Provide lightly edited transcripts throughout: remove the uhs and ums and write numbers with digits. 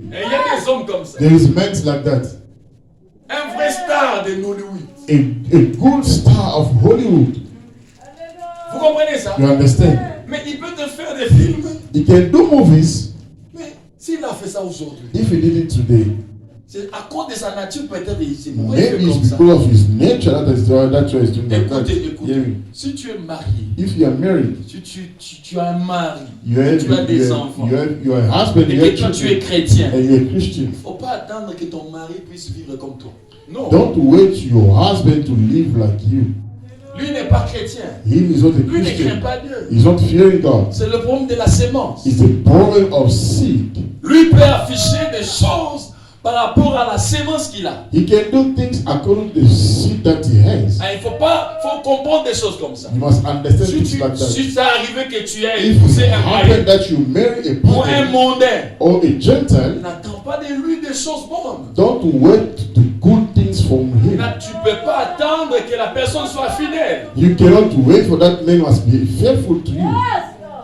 Et il y a des hommes comme ça. There is men like that. Un vrai star de Nollywood. A good star of Hollywood. Vous comprenez ça? You understand? Mais il peut te faire des films. He can do movies. Mais s'il a fait ça aujourd'hui, If he did it today, c'est à cause de sa nature peut-être il s'est mourir maybe comme it's ça. because of his nature that's why he's doing like that. Écoutez, Hear me. si tu es marié, If you are married, si tu as un mari, you have, tu as des enfants, you are a husband, et you que have toi tu es children, chrétien, and you're a Christian. il ne faut pas attendre que ton mari puisse vivre comme toi. Non. Don't wait your husband to live like you. Lui n'est pas chrétien. He is not a Lui ne craint Christian. pas Dieu. He's not fearing God. C'est le problème de la sémence. It's the problem of seed. Lui peut afficher des choses par rapport à la sémence qu'il a. He can do things according to the seed that he has. Il faut comprendre des choses comme ça. You must understand Si things like that. ça arrive que tu aies If épousé it un happen mari that you marry a ou un pagan mondain, or a Gentile, n'attends pas de lui des choses bonnes. don't wait the good things from him. Tu ne peux pas attendre que la personne soit fidèle. You cannot wait for that man must be faithful to you.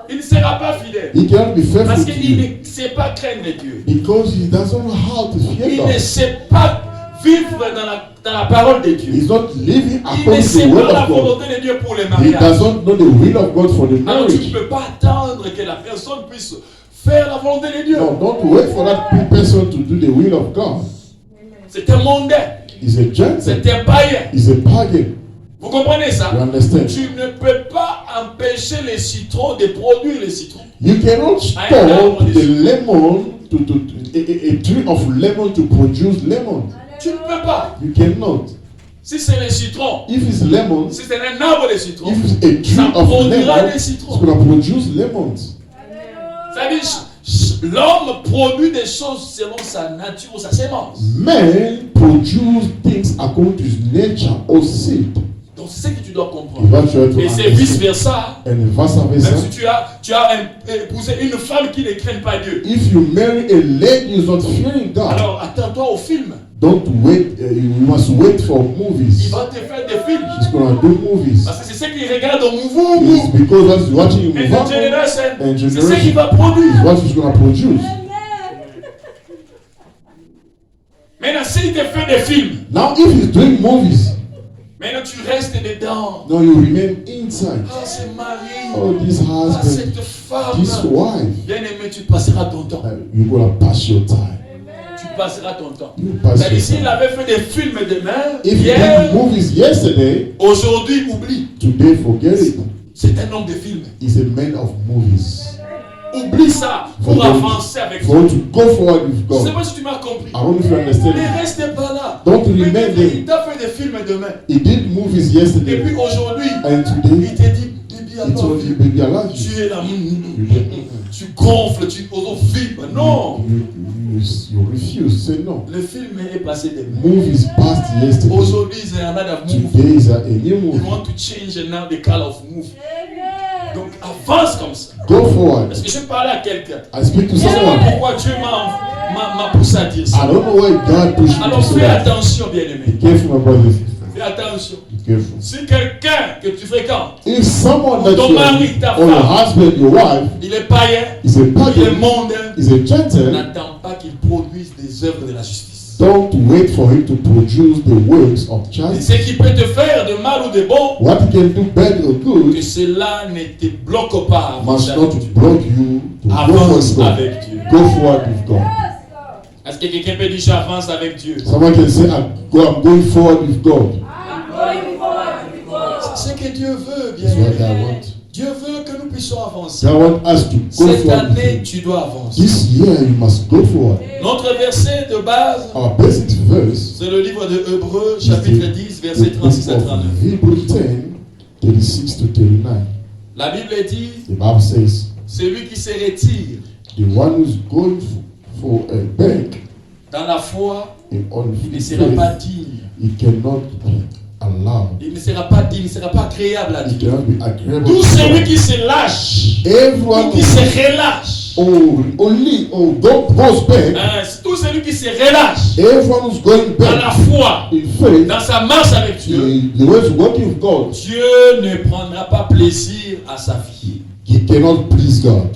Il ne sera pas fidèle. He cannot be faithful Parce to qu'il you ne sait pas craindre Dieu. because he doesn't know how to fear Il ne God. sait pas vivre dans la parole de Dieu. He's not living Il ne according to sait the will pas la of God. volonté de Dieu pour le He mariage. doesn't know the will of God for the Alors tu ne marriage. peux pas attendre que la personne puisse faire la volonté de Dieu. No, don't wait for that person to do the will of God. C'est un mondain. He's a Gentile. C'est un païen. He's a pagan. Vous comprenez ça? You understand? Tu ne peux pas empêcher les citrons de produire les citrons. You cannot stop the lemon a tree of lemon to produce lemon. Tu ne peux pas. You cannot. Si c'est les citrons, If it's lemon, si c'est un arbre de citrons, if it's a ça tree of produira lemon, des it's citrons. going to produce lemons. C'est-à-dire, l'homme produit des choses selon sa nature ou sa sémence. Man produce things according to his nature or seed. Donc c'est ce que tu dois comprendre. Et c'est vice versa. And vice versa. Même si tu as épousé une femme qui ne craint pas Dieu. If you marry a lady who's not fearing God, alors attends-toi au film. don't wait. You must wait for movies. Il va te faire des films. He's gonna do movies. Parce que c'est ce qu'il regarde au mouvement. It's because what he's watching in And movie, c'est ce qu'il va produire. is what he's gonna produce. Maintenant, s'il te fait des films, Now, if he's doing movies, maintenant tu restes dedans. no, you remain inside. Ah, ce mari. Oh, this Ah, husband, cette femme. this wife, Bien aimé, tu passeras ton temps. you're gonna pass your time. Tu passeras ton temps. You pass C'est-à-dire, your s'il time. avait fait des films demain, If you hier, did movies yesterday, aujourd'hui, oublie. today forget it. C'est un homme de film. He's a man of movies. Oublie ça pour avancer avec For toi. you to go forward with Je ne sais God. pas si tu m'as compris. I don't know if you understand. Ne reste pas là. Don't Mais remain there. il t'a fait des films demain. He did movies Et yesterday, puis aujourd'hui, and today il te dit, baby, he alors, told you, baby, I love you. tu es là, tu gonfles, tu vibre. Non, You refuse. Say no. le film est passé demain. Movies passed yesterday. Aujourd'hui, c'est another movie. Today is a new You movie. want to change now the color of movie. Donc avance comme ça. Go forward. Parce que je parlais à quelqu'un. I speak to Je sais pas someone. pourquoi Dieu m'a poussé à dire I ça. don't know why God pushed me Alors to say fais that. attention, bien-aimé. Be careful, my brothers and sisters. Fais attention. Be careful. Si quelqu'un que tu fréquentes, If someone that Ton you mari, ta or your femme. husband, your wife, il est païen, is a il est pagan, mondain, is a Gentile, n'attends pas qu'il produise des œuvres de la justice. don't wait for him to produce the works of Et justice. ce qui peut te faire de mal ou de bon, What he can do bad or good que cela ne te bloque pas. à must avancer not avec Dieu. block you to go forward Avance with God. avec Dieu. Go forward with God. Est-ce que quelqu'un peut dire j'avance avec Dieu? Someone can say, I'm going forward with God. C'est ce que Dieu veut, bien That's what aimé. I want. Dieu veut que nous puissions avancer. God wants us to go Cette forward with année, Him. tu dois avancer. This year you must go forward. Notre verset de base, Our basic verse c'est le livre de Hébreux, is chapitre the 10, verset book 36 à of 39. Hebrews 10, 36 to 39. La Bible dit, The Bible says, celui qui se retire the one who's going for a bank dans la foi, in on il ne sera pas faith, digne. he cannot be allowed. Il ne sera pas digne, il ne sera pas agréable à He Dieu. cannot be agreeable. Tout to celui God. qui se lâche, Everyone ou qui se relâche, goes back. tout celui qui se relâche Everyone who's going dans la back foi, in faith, dans sa marche avec Dieu, the way to working with God, Dieu ne prendra pas plaisir à sa vie. he cannot please God.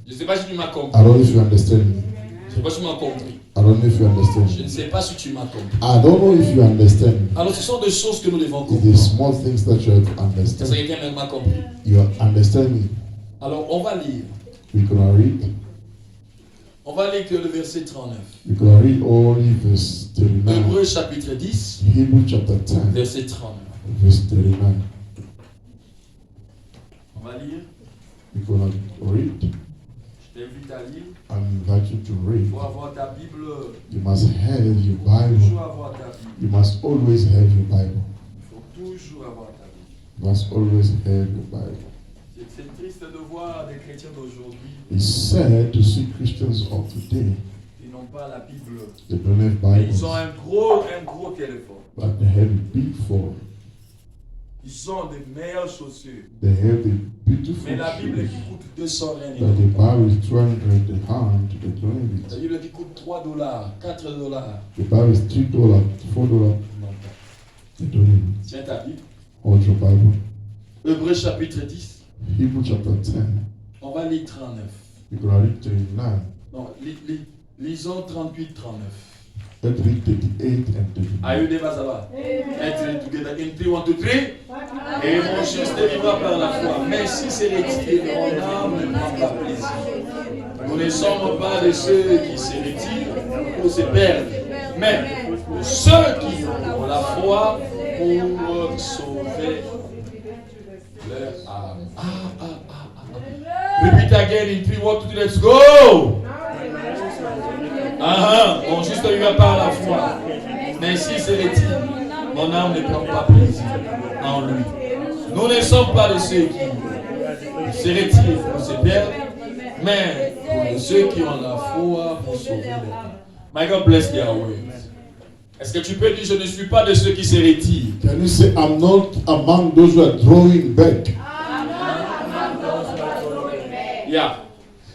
Je ne sais pas si tu m'as compris. I don't know if you understand me. sais pas si tu m'as compris. I don't know if you understand. Je ne sais pas si tu m'as compris. I don't know if you understand. Alors ce sont des choses que nous devons It comprendre. is small things that you have to Est-ce que understand. quelqu'un m'a compris? You understand me? Alors on va lire. We're gonna read. On va lire que le verset 39. We're gonna read only verse 39. Hébreux chapitre 10, Hebrew chapter 10, verset 39. verse 39. On va lire. We're gonna read. Je t'invite à lire. I invite you to Il read. faut avoir ta Bible. You must have your Toujours Bible. avoir ta Bible. You must always have your Bible. Il faut toujours avoir ta Bible. You must always have your Bible. C'est triste de voir des chrétiens d'aujourd'hui It's sad to see Christians of today. qui n'ont pas la Bible. They don't have Mais Bibles, ils ont un gros téléphone. but they have a big phone. Ils ont des meilleures chaussures. They have the beautiful Mais la Bible shoes. qui coûte 200 rien. But the Bible is 200 dirham to the doing La it. Bible qui coûte 3 dollars, 4 dollars. The Bible is $3, $4. Non pas. They're doing it. Tiens ta Bible. Hold your Bible. Hébreux chapitre 10. Hebrew chapter 10. On va lire 39. We're going to read 39. Non, lisons 38, 39. Let's read 38 and 39. Are you there, Bazaba? Let's read together in 3, 1, 2, 3. Et mon juste vivra par la foi. Mais si c'est retiré, mon âme ne prend pas plaisir. Nous ne sommes pas de ceux qui se retirent ou se perdent, mais de ceux qui ont la foi pour sauver leur âme. Repeat again in 3, 1, 2, 3, let's go! Mon juste vivra par la foi. Mais si se retire, mon âme ne prend pas plaisir en lui. Nous ne sommes pas de ceux qui se retirent ou se perdent, mais pour ceux qui ont la foi pour sauver leur âme. My God bless their words. Est-ce que tu peux dire, je ne suis pas de ceux qui se retirent? Can you say, I'm not among those who are drawing back? Yeah.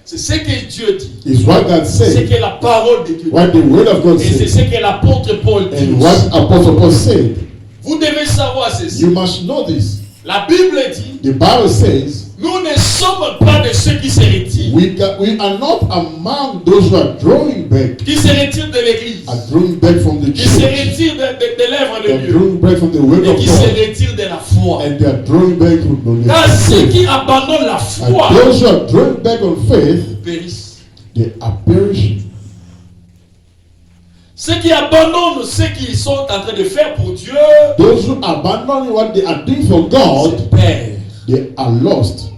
C'est ce que Dieu dit. It's what God C'est ce said. que la parole de Dieu dit. What the word of God Et c'est says. ce que l'apôtre Paul dit. And what Apostle Paul said. Vous devez savoir ceci. You must know this. La Bible dit, The Bible says, nous ne sommes pas de ceux qui se retirent. we are not among those who are drawing back, Qui se retirent de l'église. are drawing back from the Qui se church. retirent de l'œuvre de They are Dieu. drawing back from the word Et of qui se God. retirent de la foi. And they are drawing back from the Car ceux faith. qui abandonnent la foi And those who are drawing back on faith, périssent. they are perishing. Ceux qui abandonnent ce qu'ils sont en train de faire pour Dieu, Those who abandon what they are doing for se God, perdent. they are lost.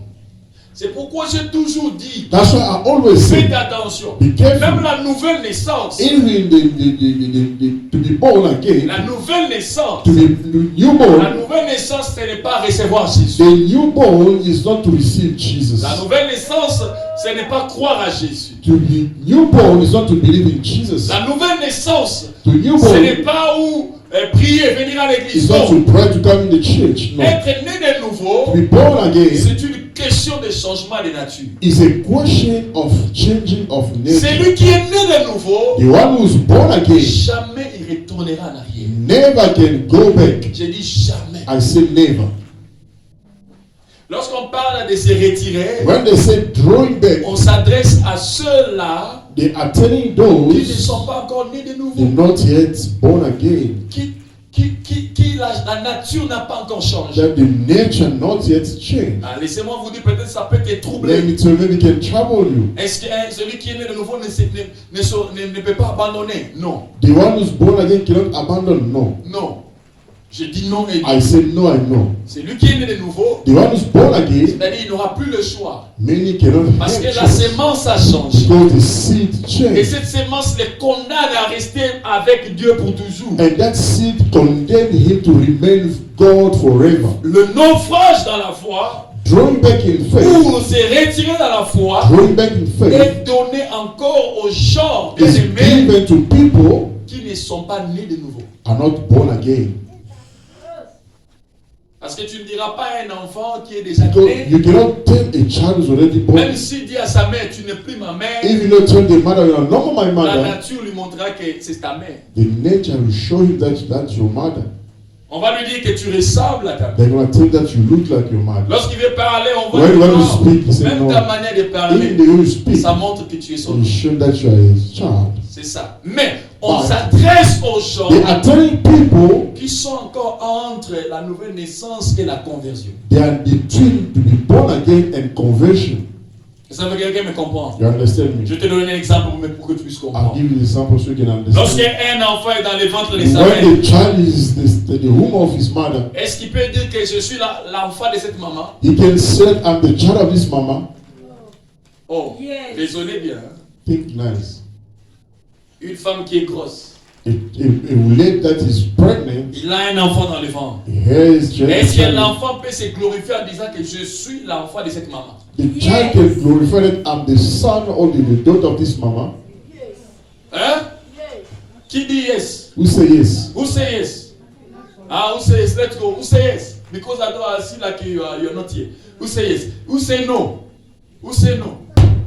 C'est pourquoi j'ai toujours dit, That's why I always faites say, attention. be careful. Même la nouvelle naissance, Even to be born again, la nouvelle naissance, to be la newborn, nouvelle naissance, ce n'est pas recevoir Jésus. the newborn is not to receive Jesus. La nouvelle naissance, ce n'est pas croire à Jésus. To be newborn is not to believe in Jesus. La nouvelle naissance, To ce newborn n'est pas où prier et venir à is l'église. not Non. to pray to come in the church. No. Être né de nouveau, To be born again c'est une question de changement de nature. is a question of changing of nature. Celui qui est né de nouveau, The one who is born again jamais il retournera en arrière. never can go back. Je dis jamais. I say never. Lorsqu'on parle de se retirer, When they say drawing back, on s'adresse à ceux-là they are telling qui ne those sont pas encore nés de who nouveau. are not yet born again, Qui la nature n'a pas encore changé. that the nature not yet changed. Ah, laissez-moi vous dire, peut-être ça peut te Let troubler. me tell you, maybe can trouble you. Est-ce que celui qui est né de nouveau ne peut pas abandonner? Non. The one who's born again cannot abandon. No. Non. Je dis non et I non. say no, I know. C'est lui qui est né de nouveau, The one who's born again, c'est-à-dire il n'aura plus le choix. many cannot Parce que have la choice sémence a changé. because the seed Et changed. cette sémence les condamne à rester avec Dieu pour toujours. And that seed condemned him to remain with God forever. Le naufrage dans la foi, Drawing back in faith, ou se retirer dans la foi, drawing back in faith est donné encore aux gens is bien-aimés given to people qui ne sont pas nés de nouveau. are not born again. Parce que tu ne diras pas à un enfant qui est déjà Because né, you cannot tell a child who's already born, même s'il dit à sa mère, tu n'es plus ma mère, if you not tell the mother, you are no more my la mother, nature lui montrera que c'est ta mère. the nature will show you that that's your mother. On va lui dire que tu ressembles à ta mère. They're going to tell that you look like your mother. Lorsqu'il veut parler, on va When lui you dire speak, you say même no. ta manière de parler, Even the way you speak, ça montre que tu es son you enfant. show that you are his child. C'est ça. Mais on But s'adresse aux gens they are telling people qui sont encore entre la nouvelle naissance et la conversion. they are between to be born again and conversion. Ça veut que quelqu'un me comprend. You understand me? Je te donne un exemple pour que tu puisses I'll comprendre. give you the example so you can understand. Lorsqu'un enfant est dans le ventre de sa When mère, the child is the womb of his mother, est-ce qu'il peut dire que je suis l'enfant de cette maman? he can say, I'm the child of this mama. Oh, Yes. raisonnez bien. Hein? Think nice. Une femme qui est grosse, A lady that is pregnant, il a un enfant dans le ventre. here is Est-ce que just l'enfant peut se glorifier en disant que je suis l'enfant de cette maman? the child can glorify that I'm the son or the daughter of this mama. Hein? Qui dit yes? Who say yes? Who say yes? Ah, who say yes? Let's go. Who say yes? Because I don't see like you're not here. Who say yes? Who say no? Who say no?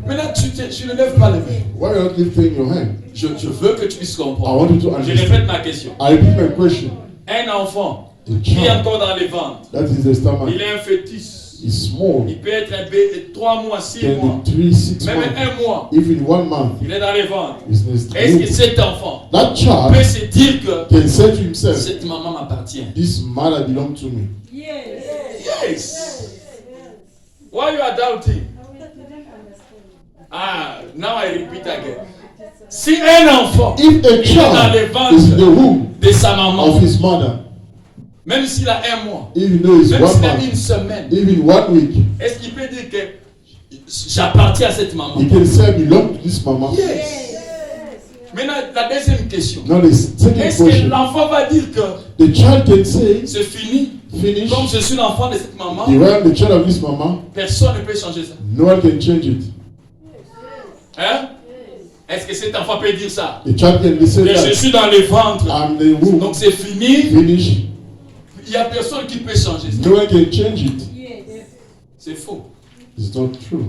Maintenant, tu ne lèves pas les mains. Why are you not lifting your hand? Je veux que tu puisses I comprendre. want you to Je understand. répète ma question. I repeat my question. Un enfant A qui est child encore dans les ventres, that is the stomach il est un fœtus. is small, Il peut être un bébé 3 mois, 6 mois, can be 3, 6 même months. un mois. If in 1 month, Il est dans les ventres. is next Est-ce que cet enfant that peut child se dire que can say to himself, cette maman m'appartient? this mother belongs to me. Yes. Why you are doubting? Ah, now I repeat again. Si un enfant If a il est dans les child is in the ventres womb de sa maman, of his mother, même s'il a un mois, even though it's même 1 s'il a une month, semaine, even 1 week, est-ce qu'il peut dire que j'appartiens à cette maman? he can say, I belong to this mama. Yes. Maintenant, la deuxième question. Now the second Est-ce que question, l'enfant va dire que the child can say, c'est fini? finish, Comme je suis l'enfant de cette maman, the way I'm the child of this mama, personne ne peut changer ça. no one can change it. Hein? Est-ce que cet enfant peut dire ça? The child can say Que je that suis dans le ventre. I'm the womb, Donc c'est fini. finish, Il n'y a personne qui peut changer ça. no one can change it. C'est faux. It's not true.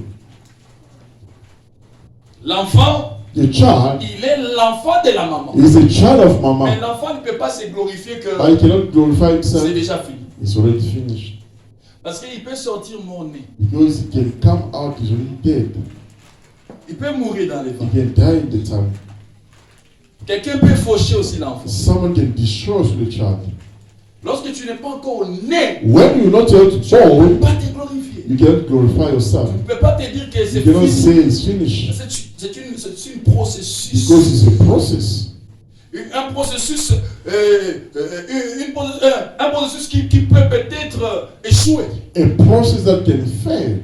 L'enfant, The child il est l'enfant de la maman. is a child of Mais mama, l'enfant ne peut pas se glorifier but que he cannot glorify himself. c'est déjà fini. It's already finished. Parce qu'il peut sortir mon-né. Because he can come out, he's already dead. Il peut mourir dans les He ventres. can die in the time. Quelqu'un peut faucher aussi l'enfant. Someone can destroy the child. Lorsque tu n'es pas encore né, When you're not yet tu ne peux old, pas te glorifier. you cannot glorify yourself. Tu ne peux pas te dire que c'est You cannot fini. say it's finished. C'est une processus. Because it's a process. Un processus, un processus qui peut peut-être échouer. A process that can fail.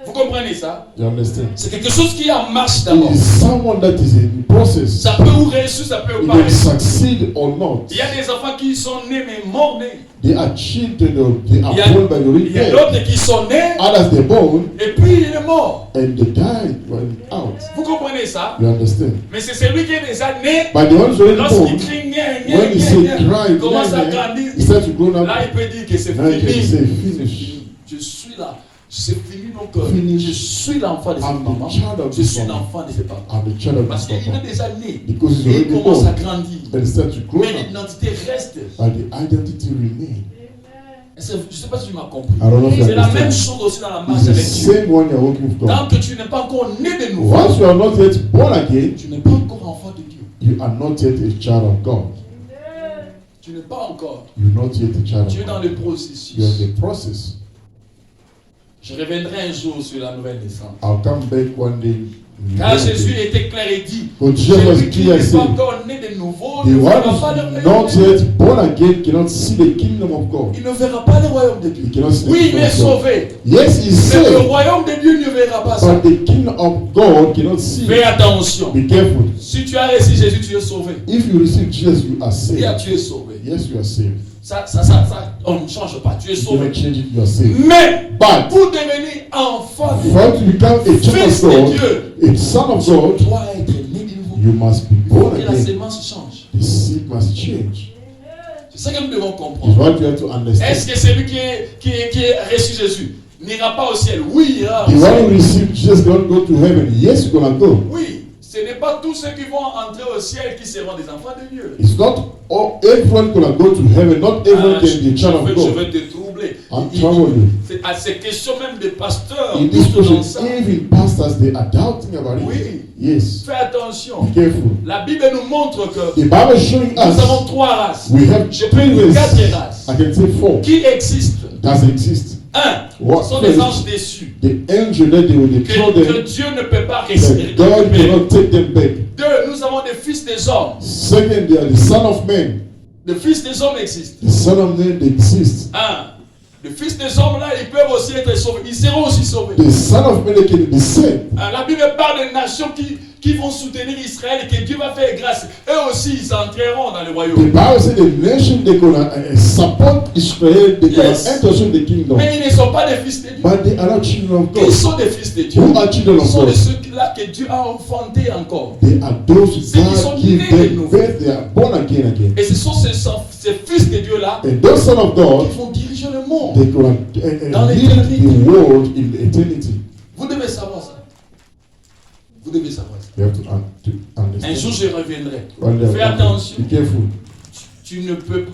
Vous comprenez ça? You understand? C'est quelque chose qui est en marche d'abord. It is someone that is in process. Ça peut ou réussir, ça peut ou It pas can réussir. succeed or not. Il y a des enfants qui sont nés mais morts nés. They are children, they Il y are a, born by the il y a dead. d'autres qui sont nés Others they're born et puis il est mort. and they died when out. Vous comprenez ça? You understand? Mais c'est celui qui est déjà né. But the ones already Lorsqu'il born, crie, when he say cry, il commence à grandir. he starts to grow up. Là, il peut dire que c'est Now he can fini. say finish. Je suis là. C'est fini donc. Fini. Je suis l'enfant de cette I'm maman. the child of Je this suis mama. l'enfant de ses parents. I'm the child of Parce this qu'il papa. est déjà né. Because he's Et il already commence à born. grandir. And he starts to grow Mais up. l'identité reste. But the identity remains. Je ne sais pas si tu m'as compris. I don't know if you C'est la même understand. chose aussi dans la marche It's the avec Dieu. same one you're working with Tant God. que tu n'es pas encore né de nouveau, Once you are not yet born again, tu n'es pas encore enfant de Dieu. you are not yet a child of God. Tu n'es pas encore. You're not yet a child Tu es of dans God. le processus. You're in the process. Je reviendrai un jour sur la nouvelle naissance. I'll come back one day. Car Jésus était clair et dit, But Jesus was celui qui clear n'est pas saying, encore né de nouveau the ne one verra who's pas le not royaume de Dieu. yet born again cannot see the kingdom of God. Il ne verra pas le royaume de Dieu. He cannot see the Oui, il kingdom est of God. sauvé. Yes, he's Mais le saved, royaume de Dieu ne verra pas ça. but the kingdom of God cannot see. Fais attention. Be careful. Si tu as reçu Jésus, tu es sauvé. If you receive Jesus, you are Et saved. tu es sauvé. Yes, you are saved. Ça, on ne change pas. Tu es You sauvé. cannot change it, you are saved. Mais But pour devenir enfant de for you to become a child fils of de God, Dieu, a son of tu God, dois être né de nouveau. you must be Il faut born que la again. sémence change. The seed must change. C'est ça que nous devons It's comprendre. what you have to understand. Est-ce que celui qui a reçu Jésus n'ira pas au ciel? Oui, il ira au The one ciel. who received Jesus cannot go to heaven. Yes, you're gonna go. Oui, ce n'est pas tous ceux qui vont entrer au ciel qui seront des enfants de Dieu. It's not all, everyone gonna go to heaven. Not everyone can be a child of Je God. vais te troubler. I'm troubled. C'est à ces questions même des pasteurs. In this tous dans question, ça. even pastors, they are doubting about it. Oui. Yes. Fais attention. Be careful. La Bible nous montre que The Bible is showing nous avons us 3 races. we have Je peux 3 dire 4 races. races I can say 4 qui existent. that exist. 1. What Ce sont des first? anges déçus. The angel that they will throw Que them, Dieu ne peut pas that God récupérer. cannot take them back. 2. Nous avons des fils des hommes. Second, they are the son of men. Les fils des hommes existent. The son of men, they exist. 1. Les fils des hommes là, ils peuvent aussi être sauvés. Ils seront aussi sauvés. The son of men, they can be saved. La Bible parle des nations qui vont soutenir Israël et que Dieu va faire grâce. Eux aussi, ils entreront dans le The royaume. Bible says the nation they gonna support Israel, they Yes. gonna enter into the kingdom. Mais ils ne sont pas des fils de Dieu. But they are not children of Ils God. sont des fils de Dieu. Who are children Ils of sont de God? ceux-là que Dieu a enfantés encore. They are those Ceux qui sont God give nés de them nouveau. birth, they are born again. Et ce sont ces fils de Dieu-là And those son of God, qui vont diriger le monde. they gonna Dans lead l'éternité. the world in eternity. Vous devez savoir ça. Vous devez savoir ça. You have to Un understand. jour, je reviendrai. One day, Fais attention. Be careful. Tu ne peux...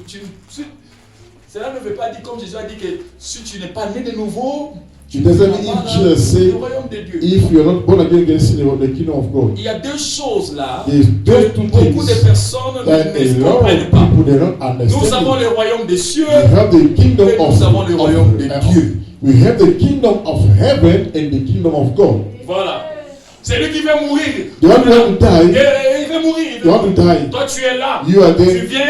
Cela ne veut pas dire, comme Jésus a dit, que si tu n'es pas né de nouveau, It doesn't tu mean n'as if pas Jesus say, le royaume de Dieu. if you are not born again, you can see the kingdom of God. Il y a 2 choses là There's those que 2 beaucoup de things personnes that a ne lot comprennent of pas. people they don't Nous understand. avons it. le royaume des cieux. We have the kingdom Et of nous avons le royaume de Dieu. We have the kingdom of heaven and the kingdom of God. Voilà. C'est lui qui veut mourir. The one who want to die, Il veut mourir. you want to die. Toi, tu es là. You are Tu there. viens.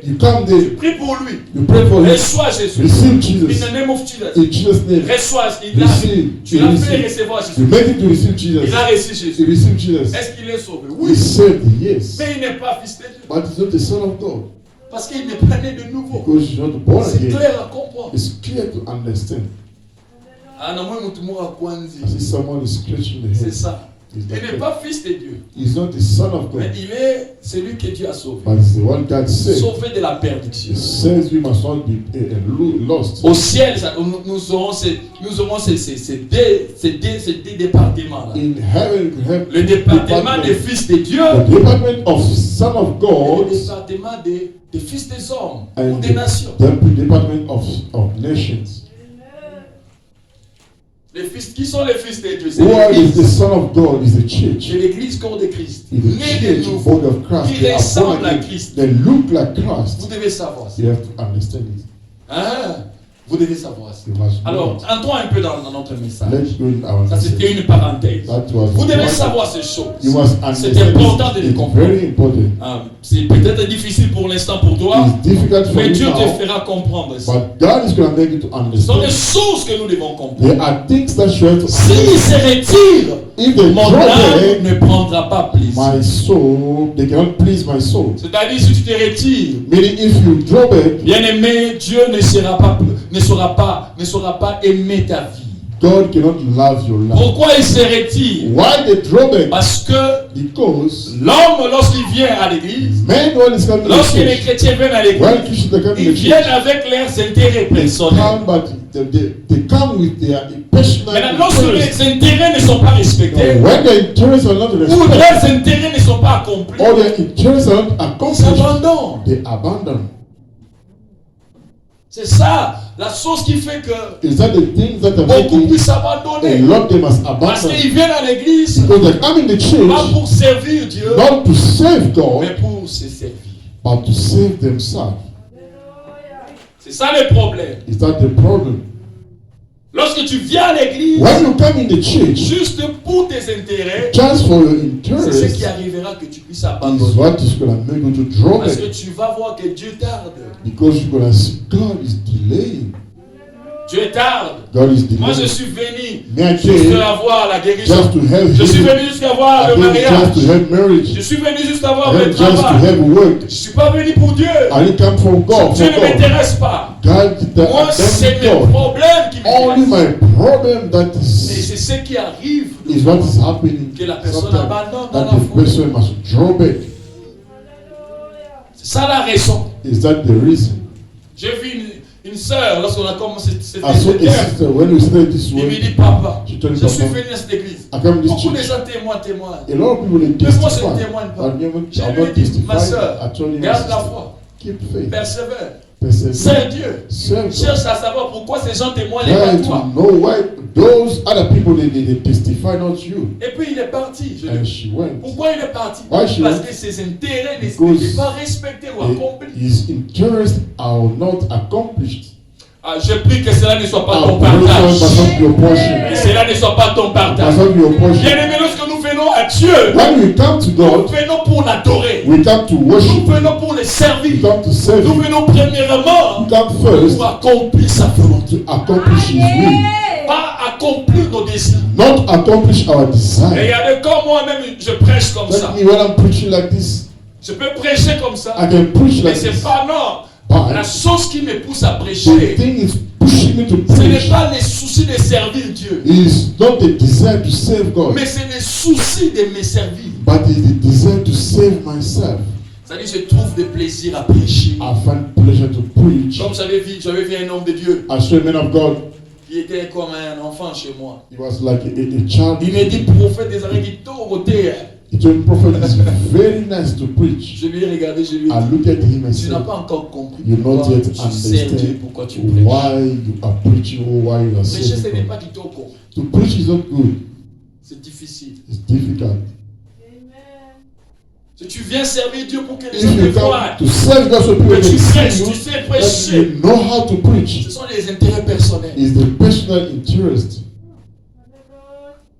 You come there. Prie pour lui. You pray for him. Reçois Jésus. Receive In Jesus. the name of Jesus. In Jesus' name. Reçois. Il a, Receive. tu l'as fait recevoir Jésus. You make it to receive Jesus. Il a reçu You Jésus. receive Jesus. Est-ce qu'il est sauvé? He Oui. said yes. Mais il n'est pas fils de Dieu. But he's not the son of God. Parce qu'il n'est pas né de nouveau. Because he's not born C'est again. clair à comprendre. It's clear to understand. I see someone is scratching the C'est head. ça. He's Il like n'est that. pas fils de Dieu. He's not the son of Mais God. il est celui que Dieu a sauvé. But it's the one God said. Sauvé de la perdition. He says we must not be lost. Au ciel, nous aurons ces deux départements-là. In heaven, you have Le département des fils de Dieu the department of son of et God le département des fils des hommes ou and des nations. the department of nations. Les fils, qui sont les fils de Dieu? C'est Who is the l'église. son of God is the church. C'est l'église corps de Christ. Is the Né de church, nouveau. body of Christ. Qui They are born ressemble à again. Christ. They look like Christ. Vous devez savoir ça. You have to understand it. Hein? Vous devez savoir ça. You must know Alors, it. entrons un peu dans notre message. Let's go in our Ça, c'était message. une parenthèse. That was Vous devez one- savoir ces choses. You must C'est understand important de it. les It's comprendre. very important. C'est peut-être difficile pour l'instant pour toi, It's difficult for mais you Dieu te now, fera comprendre ça. but God is going to make you to Ce sont des understand. choses que nous devons comprendre. There are things that you have to S'il se retire, If they mon drop âme it, ne prendra pas plaisir. my soul, they cannot please my soul. C'est-à-dire, si tu te retires, Meaning, if you drop it, bien-aimé, Dieu ne saura pas aimer ta vie. God cannot love your life. Pourquoi il se retire? Why they drop it? Parce que Because l'homme, lorsqu'il vient à l'église, men, when it's coming to lorsque the les church, chrétiens viennent à when l'église, Christians are coming ils to the viennent church, avec leurs intérêts they personnels. come, but they come with their personal Maintenant, lorsque interests. les intérêts ne sont pas respectés, Now, when their interests are not ou respected, leurs intérêts ne sont pas accomplis, or their interests are not ils accomplished, s'abandonnent. they abandon. C'est ça, la chose qui fait que Is that the things that are beaucoup making puissent a abandonner. lot they must Parce abandon? qu'ils viennent à l'église, Because they come in the pas church pour servir Dieu, not to save mais God, pour se servir. but to save themselves. C'est ça le problème. Is that the problem? Lorsque tu viens à l'église, When you come in the church, juste pour tes intérêts, just for your c'est ce interest, qui arrivera que tu puisses is abandonner. what is going to make you to drop Parce que it. tu vas voir que Dieu tarde. Because you're going to see God is delaying. Dieu tarde. God is Moi, je delaying. suis venu Me juste again, avoir la guérison. just to have Je suis healing. venu jusqu'à avoir le Again, mariage. just to have marriage. Je suis venu juste avoir le Just to travail. have work. Je ne suis pas venu pour Dieu. I didn't come from God. Dieu For ne God. m'intéresse pas. God, Moi, c'est mes God. problèmes qui Only m'intéressent. my problem that Et is c'est ce qui arrive what is happening. que la personne Sometimes abandonne dans that la the foi. person must drop it. C'est ça la raison. Is that the reason? J'ai vu Une sœur, lorsqu'on a commencé cette I saw a sister when we started this il me way. dit, papa, She told me, je suis Papa, venu à cette église. I come to this Beaucoup de church. gens témoignent. A lot of people they Mais moi, je testify. ne témoigne pas. But never, Je I lui ai not dit, testify. ma sœur, I told him, garde la sister, foi, keep faith. persévère, Persevere. sers Dieu. Serve Cherche God. à savoir pourquoi ces gens témoignent et Try pas to toi. know why those other people they testify, not you. Et puis il est parti. Je And lui she went. pourquoi il est parti? Why she Parce went? que ses intérêts Because n'étaient pas respectés ou accomplis. His interests are not accomplished. Ah, je prie que cela ne soit pas ton Our blessing partage. must not be your portion. Que cela ne soit pas ton partage. Must not be your portion. Bien-aimé, lorsque nous venons à Dieu, When we come to nous God, venons pour l'adorer. we come to Nous worship. venons pour le We servir. come to serve. Nous Him. venons premièrement We come first pour accomplir sa volonté. to accomplish His will, Pas accomplir nos désirs. not accomplish our desire. Regardez, comme moi-même, je prêche comme ça. Let me, when I'm preaching like this, Je peux prêcher comme ça. I can preach Mais like c'est this. pas non. But La chose qui me pousse à the prêcher, thing is pushing me to ce n'est preach. pas les soucis de servir Dieu, Is not the desire to save God, mais c'est les soucis de me servir. but it's the desire to save myself. C'est-à-dire, je trouve des plaisirs à prêcher. I find pleasure to preach. Comme j'avais vu un homme de Dieu I saw a man of God. qui était comme un enfant chez moi. He was like a child. Il m'a dit, prophète des années qui tourne He told the prophet it's very nice to preach. Je lui ai regardé, je lui ai I dit, looked at him and tu said, n'as pas encore compris you not pourquoi yet tu sers Dieu, understand pourquoi tu prêches. why you are preaching or why you are Prêcher, ce n'est serving pas God. du tout con. To preach is not good. C'est difficile. It's difficult. Si tu viens servir Dieu pour que les If gens te you voient, come to serve God so people que can tu prêches, see tu you, sais that prêcher, you know how to preach. ce sont les intérêts personnels. Is the personal interest.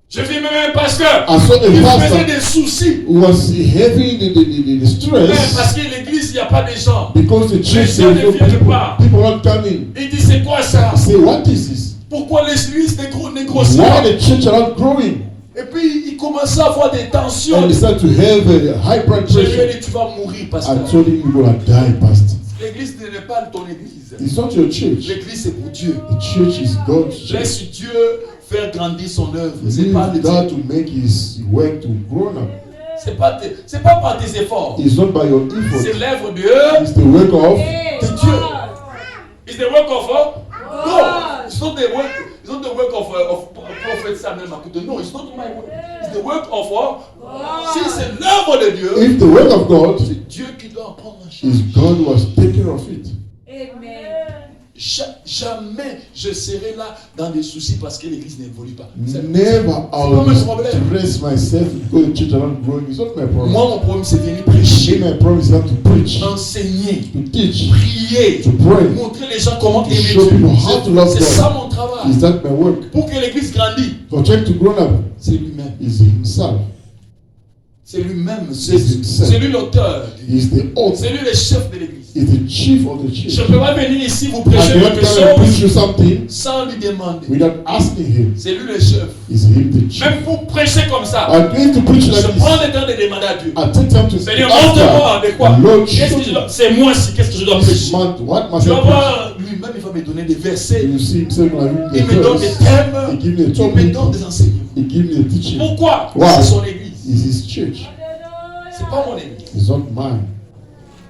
Je vis même un pasteur I saw a qui faisait pastor des soucis. who was having the Même parce stress que l'église, il n'y a pas de gens. because the church Les gens there ne no viennent people. pas. People not coming. Il dit, c'est quoi ça? I say, what is this? Pourquoi l'église ne grossit Why pas? the church are not growing? Et puis, il commençait à avoir des tensions. And he started to have a high blood Je lui ai pressure. dit, tu vas mourir, I pasteur. told him, you're gonna die, pastor. L'église n'est pas ton église. It's not your church. L'église, c'est pour Dieu. The church is God's church. Laisse Dieu faire grandir son œuvre. C'est Leave pas, that to make his work to grow up. c'est pas par tes efforts. It's not by your C'est effort. l'œuvre de It's the work of Dieu. It's the work of no. It's not the work. It's not the work of Prophet Samuel Makuto. No, it's not my work. It's the work of Si c'est l'œuvre de Dieu, if the work of God c'est Dieu qui doit en prendre en charge. is God who has taken care of it. Jamais je serai là dans des soucis parce que l'église n'évolue pas. Never pas I'll mon problème. stress myself because the church are not growing. It's not my problem. Moi, mon problème, c'est venir Me, prêcher, my problem is not to preach, enseigner, to teach, prier, to pray. montrer les gens comment To aimer show Dieu. people how to love C'est God. ça mon travail. Is that my work? Pour que l'église grandisse, For church to grow up c'est lui-même. is himself. C'est lui-même. himself. C'est lui l'auteur. Is the author. C'est lui le chef de l'église. Is the chief of the Je church. ne peux pas venir ici vous I prêcher cannot quelque come and preach chose you something sans lui demander. without asking him. C'est lui le chef. Is him the chief? Même pour prêcher comme ça, I'm going to preach je like prends this. le temps de demander à Dieu. I take time to Seigneur, ask montre-moi de quoi. God, Lord, Qu'est-ce show que je dois- me C'est moi si, qu'est-ce que je dois this prêcher. month. What must Tu I vas preach? voir, lui-même, il va me donner des versets. You see himself when I read Il the me donne des verse. thèmes. He give me a Il me topic. donne des enseignements. He give me a teaching. Pourquoi? Why? C'est son église. Is his church. C'est pas mon église. It's not mine.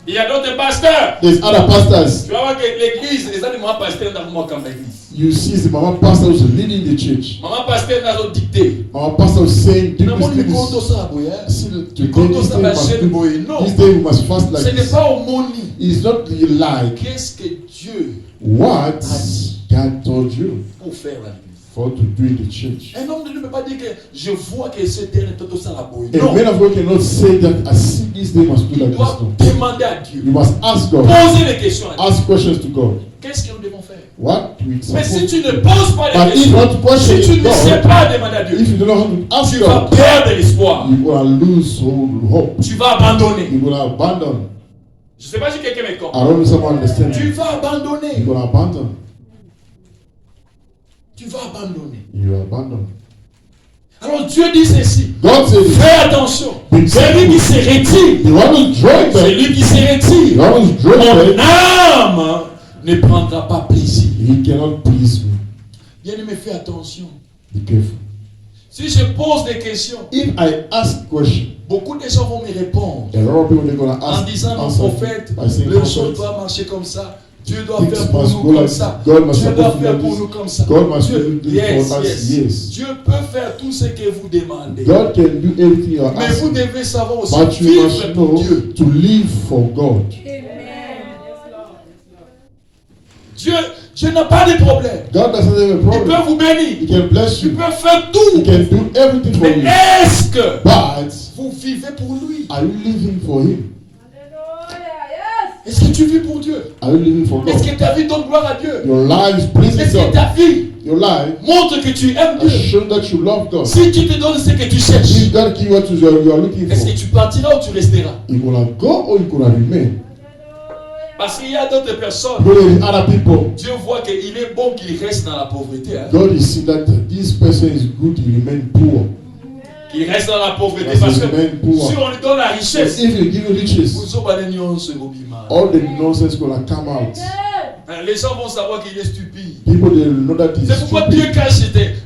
Il y a d'autres pasteurs. There's other pastors. Tu vas voir que l'église, les animaux pasteurs dans moi comme l'église. You see the mama pastor who's leading the church. Maman pasteur n'a pas dicté. Our pastor is saying, do Non, this, mon do compte this. ça, boy. See, Le today, compte this ça day, va we must chez do- boy. Non. this day we must fast like Ce n'est this. pas au moni. It's not like Qu'est-ce que Dieu what God told you pour faire la l'église? for to do in the church. Un homme de Dieu ne peut pas dire que je vois que ce terrain est tout ça la boy. A Non. man of God cannot say that I see this day must do Il like this. doit No. demander à Dieu. You must ask God. Poser des questions à Dieu. Ask questions to God. Qu'est-ce que nous devons faire? What we Mais si supposed tu ne poses pas But des if not questions, question si tu ne God, sais pas demander à Dieu, if you don't know how to ask tu vas God, perdre l'espoir. you will lose all hope. Tu vas abandonner. You will abandon. Je ne sais pas si quelqu'un me I comprend. don't know if someone understands. Tu vas abandonner. You will abandon. Tu vas abandonner. You will abandon. Alors Dieu dit ceci. God said, Fais attention. Be Celui qui se retire, the one who's drawing them, celui qui se the retire, one who's drawing mon them, âme ne prendra pas plaisir. he cannot please me. Bien-aimé, fais attention. Be careful. Si je pose des questions, If I ask question, beaucoup de gens vont me répondre a lot of people they're gonna en ask disant mon answer prophète, by saying, le chose prophet, doit marcher comme ça. Dieu doit Things faire pour must nous go comme like ça. God must Dieu doit supposed to faire do pour this. nous comme ça. God must Dieu, do yes, for us. yes. Yes. Dieu peut faire tout ce que vous demandez. God can do everything you are Mais vous asking. devez savoir aussi But you vivre must pour know Dieu. to live for God. Dieu n'a pas de problème. God doesn't have a Il peut problem. vous bénir. He can bless Il you. peut faire He tout. can do everything for Mais you. est-ce que But vous vivez pour lui? are you living for Him? Est-ce que tu vis pour Dieu? Are you living for Est-ce God? que ta vie donne gloire à Dieu? Your life is pleasing Est-ce que God. ta vie Your life montre que tu aimes has Dieu? shown that you love God. Si tu te donnes ce que tu cherches, If God give what you are looking est-ce for, que tu partiras ou tu resteras? you gonna go or you gonna remain. Parce qu'il y a d'autres personnes. But there is other people. Dieu voit qu'il est bon qu'il reste dans la pauvreté. Hein? God is seeing that this person is good, he remain poor. Qu'il reste dans la pauvreté. Yes, Parce que remain poor. si on lui donne la But richesse, if you give riches, vous aurez des nuances, Robima. all the nonsense gonna come out. Les gens vont savoir qu'il est stupide. People they know that he's C'est pourquoi Dieu stupid. cache,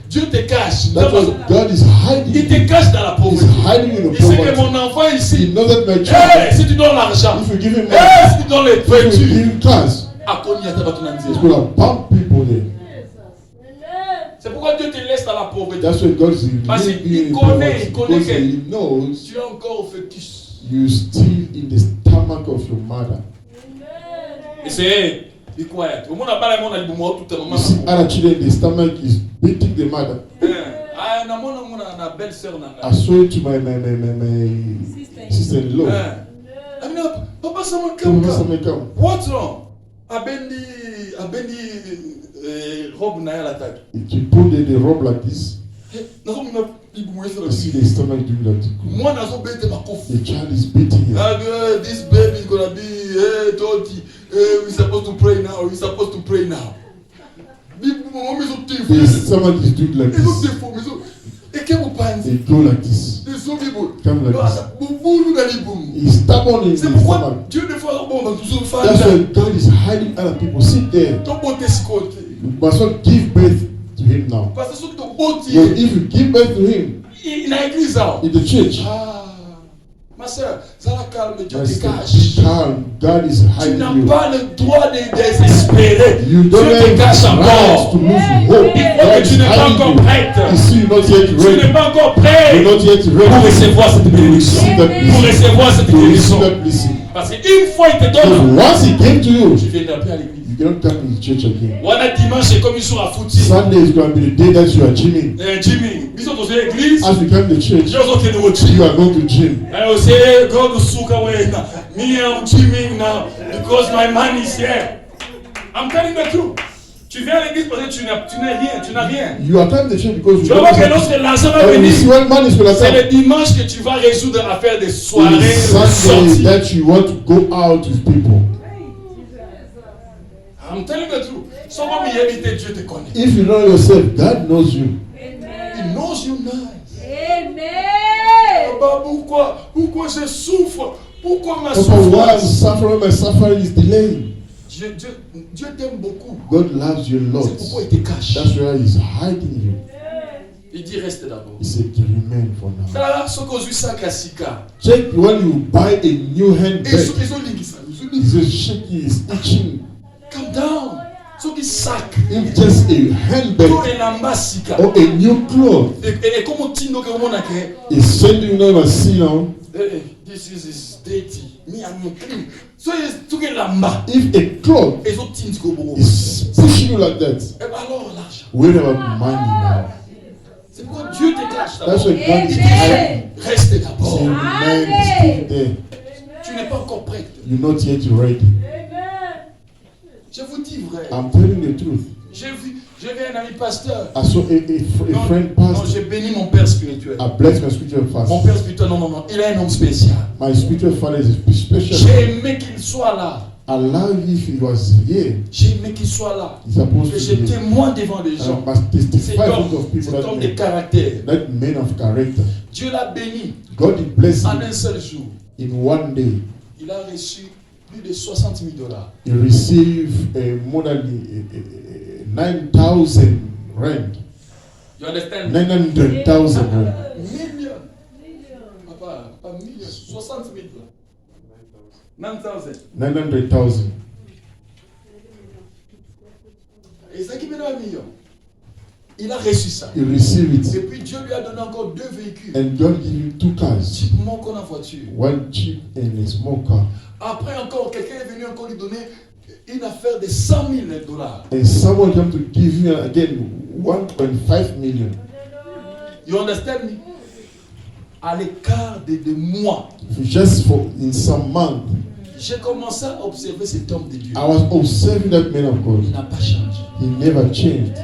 Dieu te cache. That's why God is Il hiding. te cache dans la He's pauvreté. hiding in the Il sait que poverty. mon enfant He ici, knows that my hey, child, si tu donnes l'argent, if you give him money, hey, si tu donnes les if you voitures, give him cars, à quoi il y a ta bâton à it's dire? gonna bump people there. C'est pourquoi Dieu te laisse dans la pauvreté. That's why God is Parce leaving qu'il you in connaît poverty, because que He knows tu es encore au fœtus. you still in the stomach of your mother. Et c'est, be quiet. Au monde n'a pas le monde à l'iboumoua tout le You moment. see other children, the stomach is beating the mother. Ah, na mon belle-sœur I nanga. saw it to my sister-in-law. Amina, papa sama Come, kamka. come, come. What's wrong? Abendi robe na ya la tag. If you put the robe like this, Nazo mina iboumoua sur you le see the stomach doing that. Moi nazo bete makofi. The child is beating her. This baby is gonna be toti. We supposed to pray now. We supposed to pray now. Iboumoua ils ont The téfou. stomach is doing like Ils ont this. téfou. Et que vous pensez? They go like this. Ils sont vivants. Come like this. Boubou dans les boum. He's stubborn in the C'est pourquoi stomach. Dieu des fois bon dans tous les That's femmes. why God is hiding other people. Sit there. Ton beauté si côté. You must not give birth to him now. Parce que sur ton But beauté, if you give birth to him il n'a église là. in the church, Ah, ma soeur, ça la calme, Dieu I te said, cache. be calm. God is Tu hiding n'as you. pas le droit de désespérer. You don't Dieu te have cache the right encore. to lose hope. Il faut God que is tu n'es pas hiding encore you. prête. You see, you're not yet Tu n'es ready. pas encore You're prêt not yet pour ready. recevoir cette bénédiction. Receive that Pour blessing. recevoir cette To receive bénédiction. that blessing. Parce qu'une fois il te Because donne, once he came to you, tu viendras plus à l'église. you cannot come to the church again. Voilà dimanche c'est comme ils sont à foutre. Sunday is going to be the day that you are gymming. Jimmy, ils sont dans l'église. As you come to church, Ils ont été au you gym. are going to gym. I will say, God will suka wena. Me, I'm gymming now because my man is here. I'm telling the truth. Tu viens à l'église parce que tu n'as rien. You attend the church because Tu you vas voir que don't lorsque l'argent va have. And you see venir, when man is going to c'est le come. dimanche que tu vas résoudre à faire des It soirées, is des Sunday sorties. that you want to go out with people. I'm telling the truth. Souvent, mais éviter Dieu te connaît. If you know yourself, God knows you. He knows you nice. Amen. Papa, pourquoi je souffre? Pourquoi ma Papa, why I'm souffrance? suffering, my suffering is delayed. Dieu t'aime beaucoup. God loves you a lot. C'est pourquoi il te cache. That's why He's hiding you. Il dit reste d'abord. He said, remain for now. Là, ce qu'on joue ça kasika. Check when you buy a new Et handbag. ils ont dit ça. It's a shaky, it's itching. Calm down. Ce qui sac. If just a Tout handbag est lamba sika. or a new cloth Et comme tu n'as que is sending you now see now. this is dirty. Me I'm clean. So tout est lamba. If a cloth Et autres things go bon. is pushing you like that, Et alors l'argent. worry about money now. C'est pourquoi Dieu te cache That's d'abord. why God is hiding. Reste Say, d'abord. remain still there. Tu n'es pas encore prête. You're not yet ready. Je vous dis vrai. I'm telling the truth. J'ai vu un ami pasteur. I saw a friend Non, pastor. j'ai béni mon père spirituel. I blessed my spiritual Mon father. père spirituel, non. Il est un homme spécial. My spiritual father is a special. J'ai aimé qu'il soit là. Allah, if he was here, J'ai aimé qu'il soit là. he's supposed Que to je be here. témoigne devant les I gens. must testify Cet in front homme, of people cet homme de that caractère. man of character. Dieu l'a béni God he blessed en him un seul jour. in one day. Il a reçu plus de 60 000 dollars. He received more than 9,000 rand. You understand? 900,000 rand. Million. Papa, pas million. 60 000 dollars. 9,000. 900,000. devenu 1 million. Il a reçu ça. He received Et it. puis Dieu lui a donné encore 2 véhicules. And God gave him 2 cars. Typiquement qu'on a voiture. One cheap and a small car. Après encore, quelqu'un est venu encore lui donner une affaire de 100 000 dollars. And someone came to give you again 1.5 million. You understand me? À l'écart de mois, Just for in some month, j'ai commencé à observer cet homme de Dieu. I was observing that man of Il God. n'a pas changé. He never changed.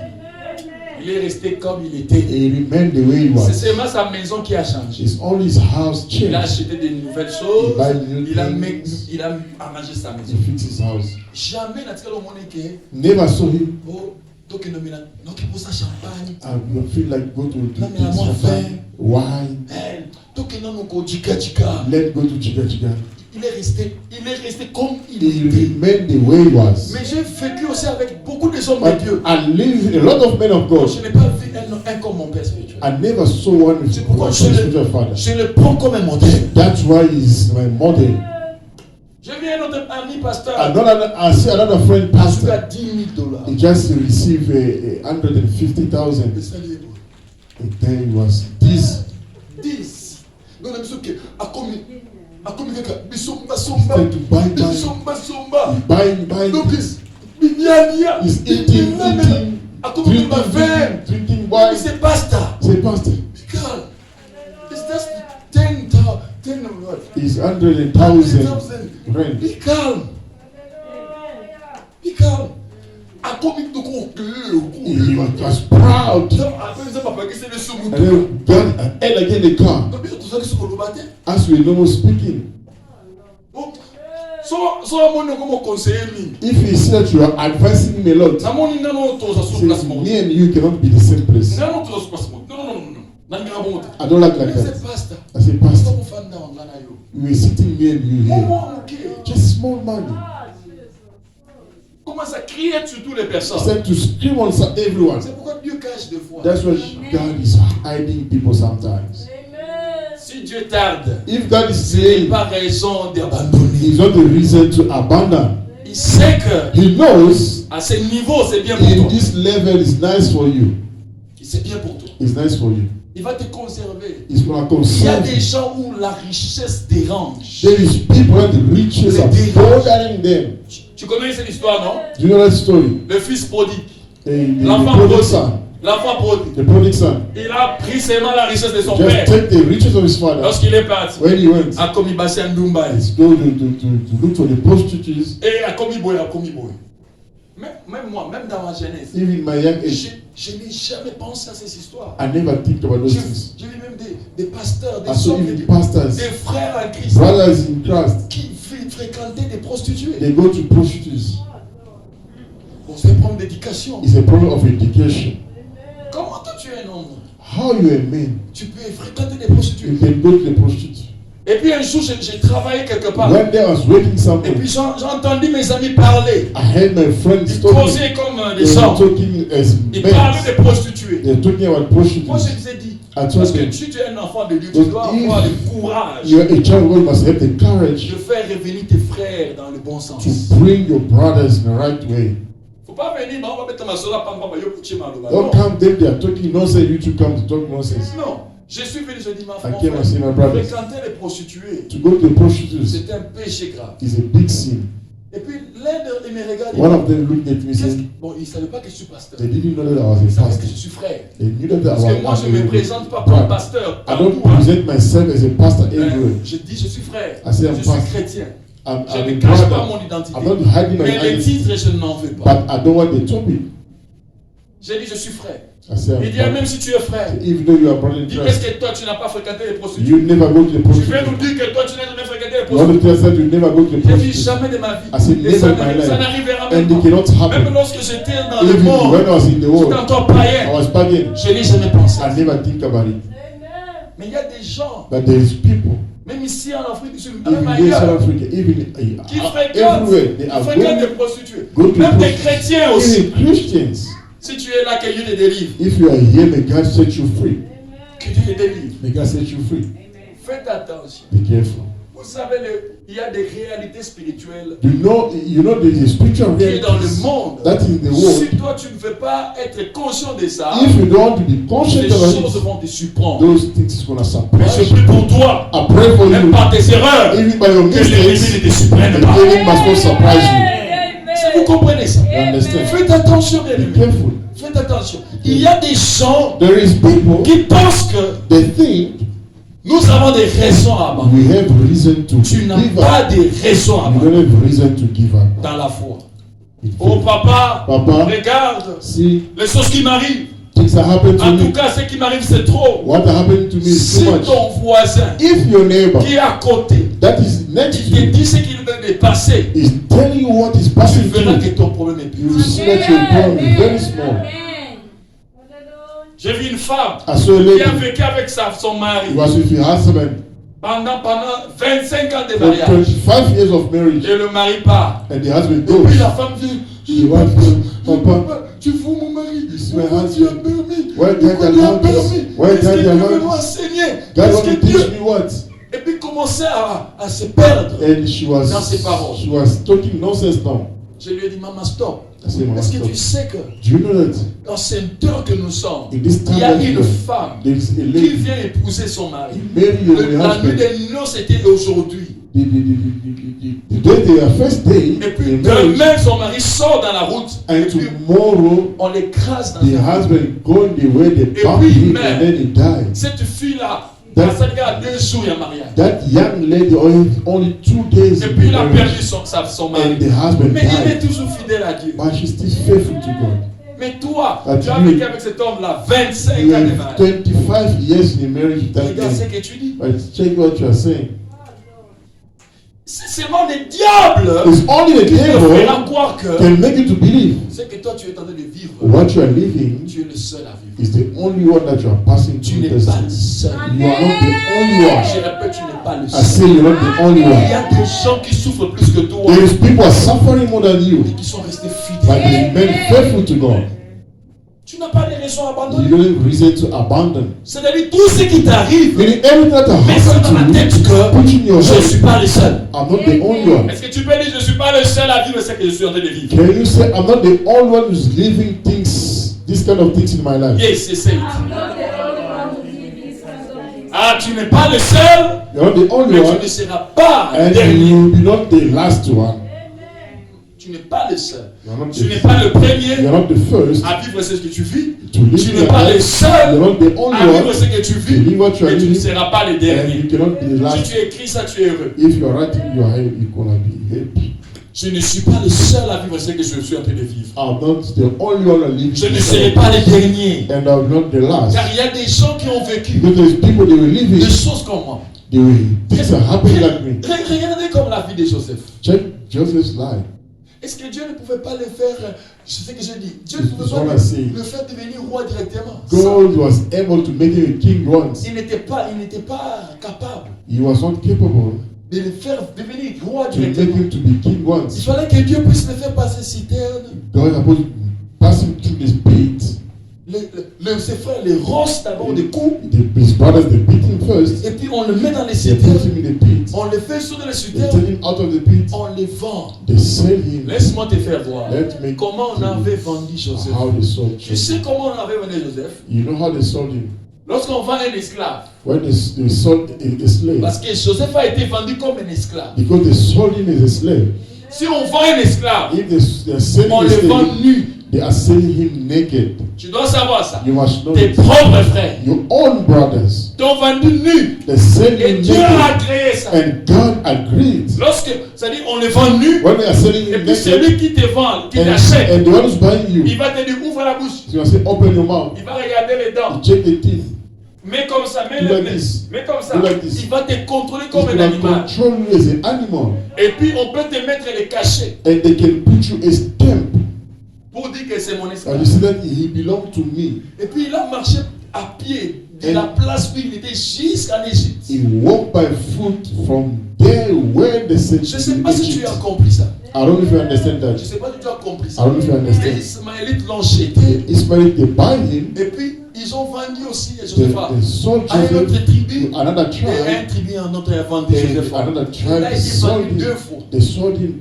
Il est resté comme il était. He remained the way he C'est was. seulement sa maison qui a changé. It's only his house Il a changed. acheté de nouvelles choses. He buy new Il a things. arrangé sa He maison. fixed his house. Jamais n'a-t-il que Never saw him. oh, donc il nomine donc il pour ça champagne. I feel like go to Non, mais drink moi, some wine. Donc il n'a pas chica. Let go to Chica Chica. Il est resté comme il He était. remained the way he was. Mais j'ai vécu aussi avec beaucoup de hommes But de Dieu. I live in a lot of men of God. Je n'ai pas vu un comme mon père spirituel. I never saw one C'est pourquoi with my spiritual father. je le prends comme un modèle. That's why he's my model. J'ai vu un autre ami pasteur. I see another friend En tout cas, pastor. 10 000 dollars. He just received a 150,000. Le salut. And then he was this. 10. Donc, la mission qui a commis. Instead to buy. He buying. Donc, He's eating, drinking wine. c'est pasta. Say, Pastor, Calme. It's just 10,000. it's 100,000 rent. Be calm. Be calm. A commis de He was proud. après, ça m'a pas c'est le And soumou. then God and again the car. Donc, tout ça qui se colobate. As we know speaking. So mon comme conseiller. If he see that you are advising him a lot, Na mon nano to za he sur says, place. me and you cannot be the same place. Non, to za sur place. Non. Na ngira bon. I don't like that. C'est pasteur. I say, Pastor, Comme fan na ngana yo. we are sitting me and you here. Ok. Just small money. Commence à crier sur toutes les personnes. Instead to scream on everyone. C'est pourquoi Dieu cache des fois. That's why God is hiding people sometimes. Si Dieu tarde, If God is il saying n'a pas raison d'abandonner. he's not the reason to abandon, Il sait que he knows à ce niveau, c'est bien pour in toi. this level is nice for you. C'est bien pour toi. It's nice for you. Il va te conserver. It's going to Il y a conserve des you. gens où la richesse dérange. There is people when the riches are bothering them. Tu connais cette histoire, non? Do you know that story? Le fils prodigue. The L'enfant prodigal prodigue. son. L'enfant prodigue. The prodigal son. Il a pris seulement la richesse de son Just père. take the riches of his father. Lorsqu'il est parti, When he went, a commis Bassi Ndumba. let's go to look for the prostitutes. Et a commis boy. Même moi, même dans ma jeunesse, Even my young age, je n'ai jamais pensé à ces histoires. I never think about those things. J'ai vu même des pasteurs, des I saw hommes, even des pastors, frères en Christ brothers in Christ, qui fréquentaient des prostituées. they go to prostitutes. Bon, c'est un problème d'éducation. It's a problem of education. Comment toi tu es un homme? How you a man, Tu peux fréquenter des prostituées. you can go to the prostitute. Et puis un jour, j'ai travaillé quelque part. When there was waiting Et somewhere, puis j'ai entendu mes amis parler. I heard my friends Ils talking. causaient comme They des were hommes. talking as Ils parlaient men. des prostituées. They're talking about Moi, je prostitutes. les ai dit. I Parce told que them, si tu es un enfant de Dieu, tu But dois if avoir le courage you're a child of God, must have the de courage faire revenir tes frères dans le bon sens. to bring your brothers in the right way. Faut pas venir, on va mettre ma soeur à Pamba, yo, Kuchi, Maloba. Don't Non. come them, they are talking nonsense, you to come to talk nonsense. Non. Je suis venu, je dis, ma I frère, came and see my brothers. fréquenter les prostituées, To go to the prostitutes c'est un péché grave. is a big sin. Et puis l'un d'eux, il me regarde. One of them looked at me and said, Bon, il ne savait pas que je suis pasteur. they didn't know that I was Il a savait que pastor. je suis frère. They knew that I Parce que moi, was je ne me présente pas comme brother. pasteur. I don't partout, hein. present myself as a pastor everywhere. Je dis, je suis frère. I say I'm Je suis pastor. chrétien. I'm Je a ne cache pas brother. mon identité. I'm not hiding my Mais les identity, titres, je n'en veux pas. but I don't want the topic. J'ai dit, je suis frère. I say I'm Il dit, ah, même brother. si tu es frère, Even though you are brother in dis parce Christ, que toi, tu n'as pas fréquenté les prostituées. you never go to the Tu veux prostitute. nous dire que toi, tu n'as jamais fréquenté les You want to prostituées. tell us that you never go to the J'ai dit, prostitute. jamais de ma vie. I said, Et never ça in my life. ça n'arrivera And même it pas. cannot Même happen. lorsque j'étais dans le Even monde, when I was in the j'étais world, encore I païen, was pagan. je n'ai jamais pensé. I never think about it. Mais il y a des gens, But there is people, même ici en Afrique du Sud, even même in South ailleurs, Africa, even qui everywhere, they are fréquentent des going. prostituées. Go to Même des prostitutes. chrétiens aussi. Even Christians, Si tu es là, que Dieu te délivre. if you are here, may God set you free. Que Dieu te délivre. May God set you free. Faites attention. Be careful. Vous savez, il y a des réalités spirituelles You know the spiritual qui est dans le realities monde. that is in the world. Si toi tu ne veux pas être conscient de ça, If you don't want to be conscious les of choses it, vont te surprendre. those things is going to Mais surprise je you. prie pour toi, I pray for même you, par tes erreurs, even by your que l'ennemi mistakes, ne te surprenne the pas. enemy must not surprise you. Si vous comprenez ça, You understand? faites attention, bien Be aimés. careful. Faites attention. Il y a des gens There is people qui pensent que they think nous avons des raisons à abandonner. we have reason to Tu n'as give pas up. de raisons à We abandonner don't have reason to give up. dans la foi. In Oh faith. papa, Papa, regarde see, les choses qui m'arrivent. things are happening to En tout me. cas, ce qui m'arrive, c'est trop. What happened to me is Si too much. ton voisin If your neighbor qui est à côté, that is next qui to te you dit ce qu'il vient de passer, is telling you what is tu passing verras que through, ton problème est you petit. will see that your problem is very small. J'ai vu une femme I saw a qui a lady vécu avec son mari who was with her husband pendant 25 ans de for mariage. 25 years of marriage, Et le mari part. and the husband Et puis goes. la femme dit, The wife goes, Papa, tu fous mon mari. It's my Pourquoi tu as husband. permis? Why God Pourquoi tu as allowed this? permis? Why Qu'est-ce God que Dieu allowed veut nous this? enseigner? God Qu'est-ce want que to Dieu... teach me what? Et puis commencer à se perdre. And she was Dans ses paroles. talking nonsense now. Je lui ai dit, maman, stop. I said, Mama, Est-ce que stop. tu sais que Do you know that dans cette heure que nous sommes, in this time il y a that une we are, femme there is a qui lady, vient épouser son mari. marry your La nuit husband. des noces était aujourd'hui. The day their first day, Et puis in marriage, demain, son mari sort dans la route. Et and puis tomorrow on l'écrase dans the la route. husband go the way they Et bump puis il him meurt. and then he died. Cette fille-là, That- ça lui a 2 jours de mariage. That young lady only 2 days Et in puis the il a marriage, perdu son mari. and the husband Mais il est died. toujours fidèle à Dieu. But she's still faithful to God. Mais toi, That tu as you- vécu avec cet homme-là 25 You ans de have mariage. 25 years in a marriage with that Regarde ce man. que tu dis. But check what you are saying. C'est seulement le diable It's only the qui te fera devil croire que can make you to believe ce que toi tu es en train de vivre, what you are living tu es le seul à vivre. is the only one that you are passing Tu through n'es this. pas le seul. You are not the only Je one. répète, tu n'es pas le I seul. say you're not the only Il y one. a des gens qui souffrent plus que toi There is people are suffering more than you, et qui sont restés but fidèles. they remain faithful to God. Tu n'as pas de raison à You abandonner. don't have reason to abandon. C'est-à-dire tout ce qui t'arrive, Meaning everything that has mets ça happened dans la to tête you, que put in your je ne head, suis pas le seul. I'm not the only one. Est-ce que tu peux dire je ne suis pas le seul à vivre ce que je suis en train de vivre? Can you say I'm not the only one who's living things, this kind of things in my life? Yes, c'est ça. Ah, tu n'es pas le seul, You're not the only mais one, tu ne seras pas le and dernier. you will be not the last one. Tu n'es pas le seul. You're not Tu n'es the, pas le premier you're not the first à vivre ce que tu vis. to live Tu n'es your pas le life. seul You're not the à only vivre one ce que tu to vis. live what you are Mais tu ne living, seras pas le and dernier. you cannot be the Si last. tu écris ça, tu es heureux. If you are writing your head, you're gonna be happy. Je ne suis pas le seul à vivre ce que je suis en train de vivre. I'm not the only one that lives. Je ne serai pas le dernier. And I'm not the last. Car il y a des gens qui ont vécu Because there's people they will live des in. choses comme moi. They will. Things are happening like me. Regardez comme la vie de Joseph. Check Joseph's life. Est-ce que Dieu ne pouvait pas le faire? Je sais que je dis. Dieu ne It's pouvait pas what I say. le faire devenir roi directement. God was able to make him a king once. Il n'était pas capable He was not capable de le faire devenir roi to make directement. him to be king Il once. fallait que Dieu puisse le faire passer citerne. God was supposed to pass him through this pit. Ses frères le rossent d'abord des coups. His brothers they beat him first. Et puis on le met dans les They put citernes. him in the pit. On le fait sur les They take citernes. him out of the pit. On les vend. They sell him. Laisse-moi te faire voir Let me comment on avait vendu Joseph. how they sold Tu sais him. comment on avait vendu Joseph? You know how they sold him? Lorsqu'on vend un esclave. When they sold a slave. Parce que Joseph a été vendu comme un esclave. Because they sold him as a slave. Si on vend un esclave, If they're selling on a le vend slave, nu. they are selling him naked. Tu dois savoir ça. You must know Tes it. propres frères Your own brothers, t'ont vendu nu. they sell Et him Dieu a naked. créé ça. And God agreed. Lorsque, c'est-à-dire, on le vend nu. When they are selling Et him puis naked, celui qui te vend, qui and t'achète, the one who's buying you, il va te dire ouvre la bouche. so you say, open your mouth, Il va regarder les dents. you check the teeth. Mais comme ça, mets Do le like nez. this. Mais comme ça, Do like this. il va te contrôler He's comme un gonna animal. control you as an animal. Et puis on peut te mettre les cachets And they can put you a stamp. pour dire que c'est mon And esclave. you see that he belonged to me. Et puis il a marché à pied de And- la place où il était jusqu'en Égypte. He walked by foot from there where they said Je ne sais pas si tu as Egypt. compris ça. I don't know if you understand Je ne that. sais pas si tu as compris I ça. don't know if you Les understand. Ismaélites l'ont jeté. Ismail, they buy him, Et puis ils ont vendu aussi They Joseph sold à une autre Joseph tribu. to another Et tribe. un tribu en autre a vendu And Joseph. another Il tribe a they été sold vendu him. deux fois. They sold him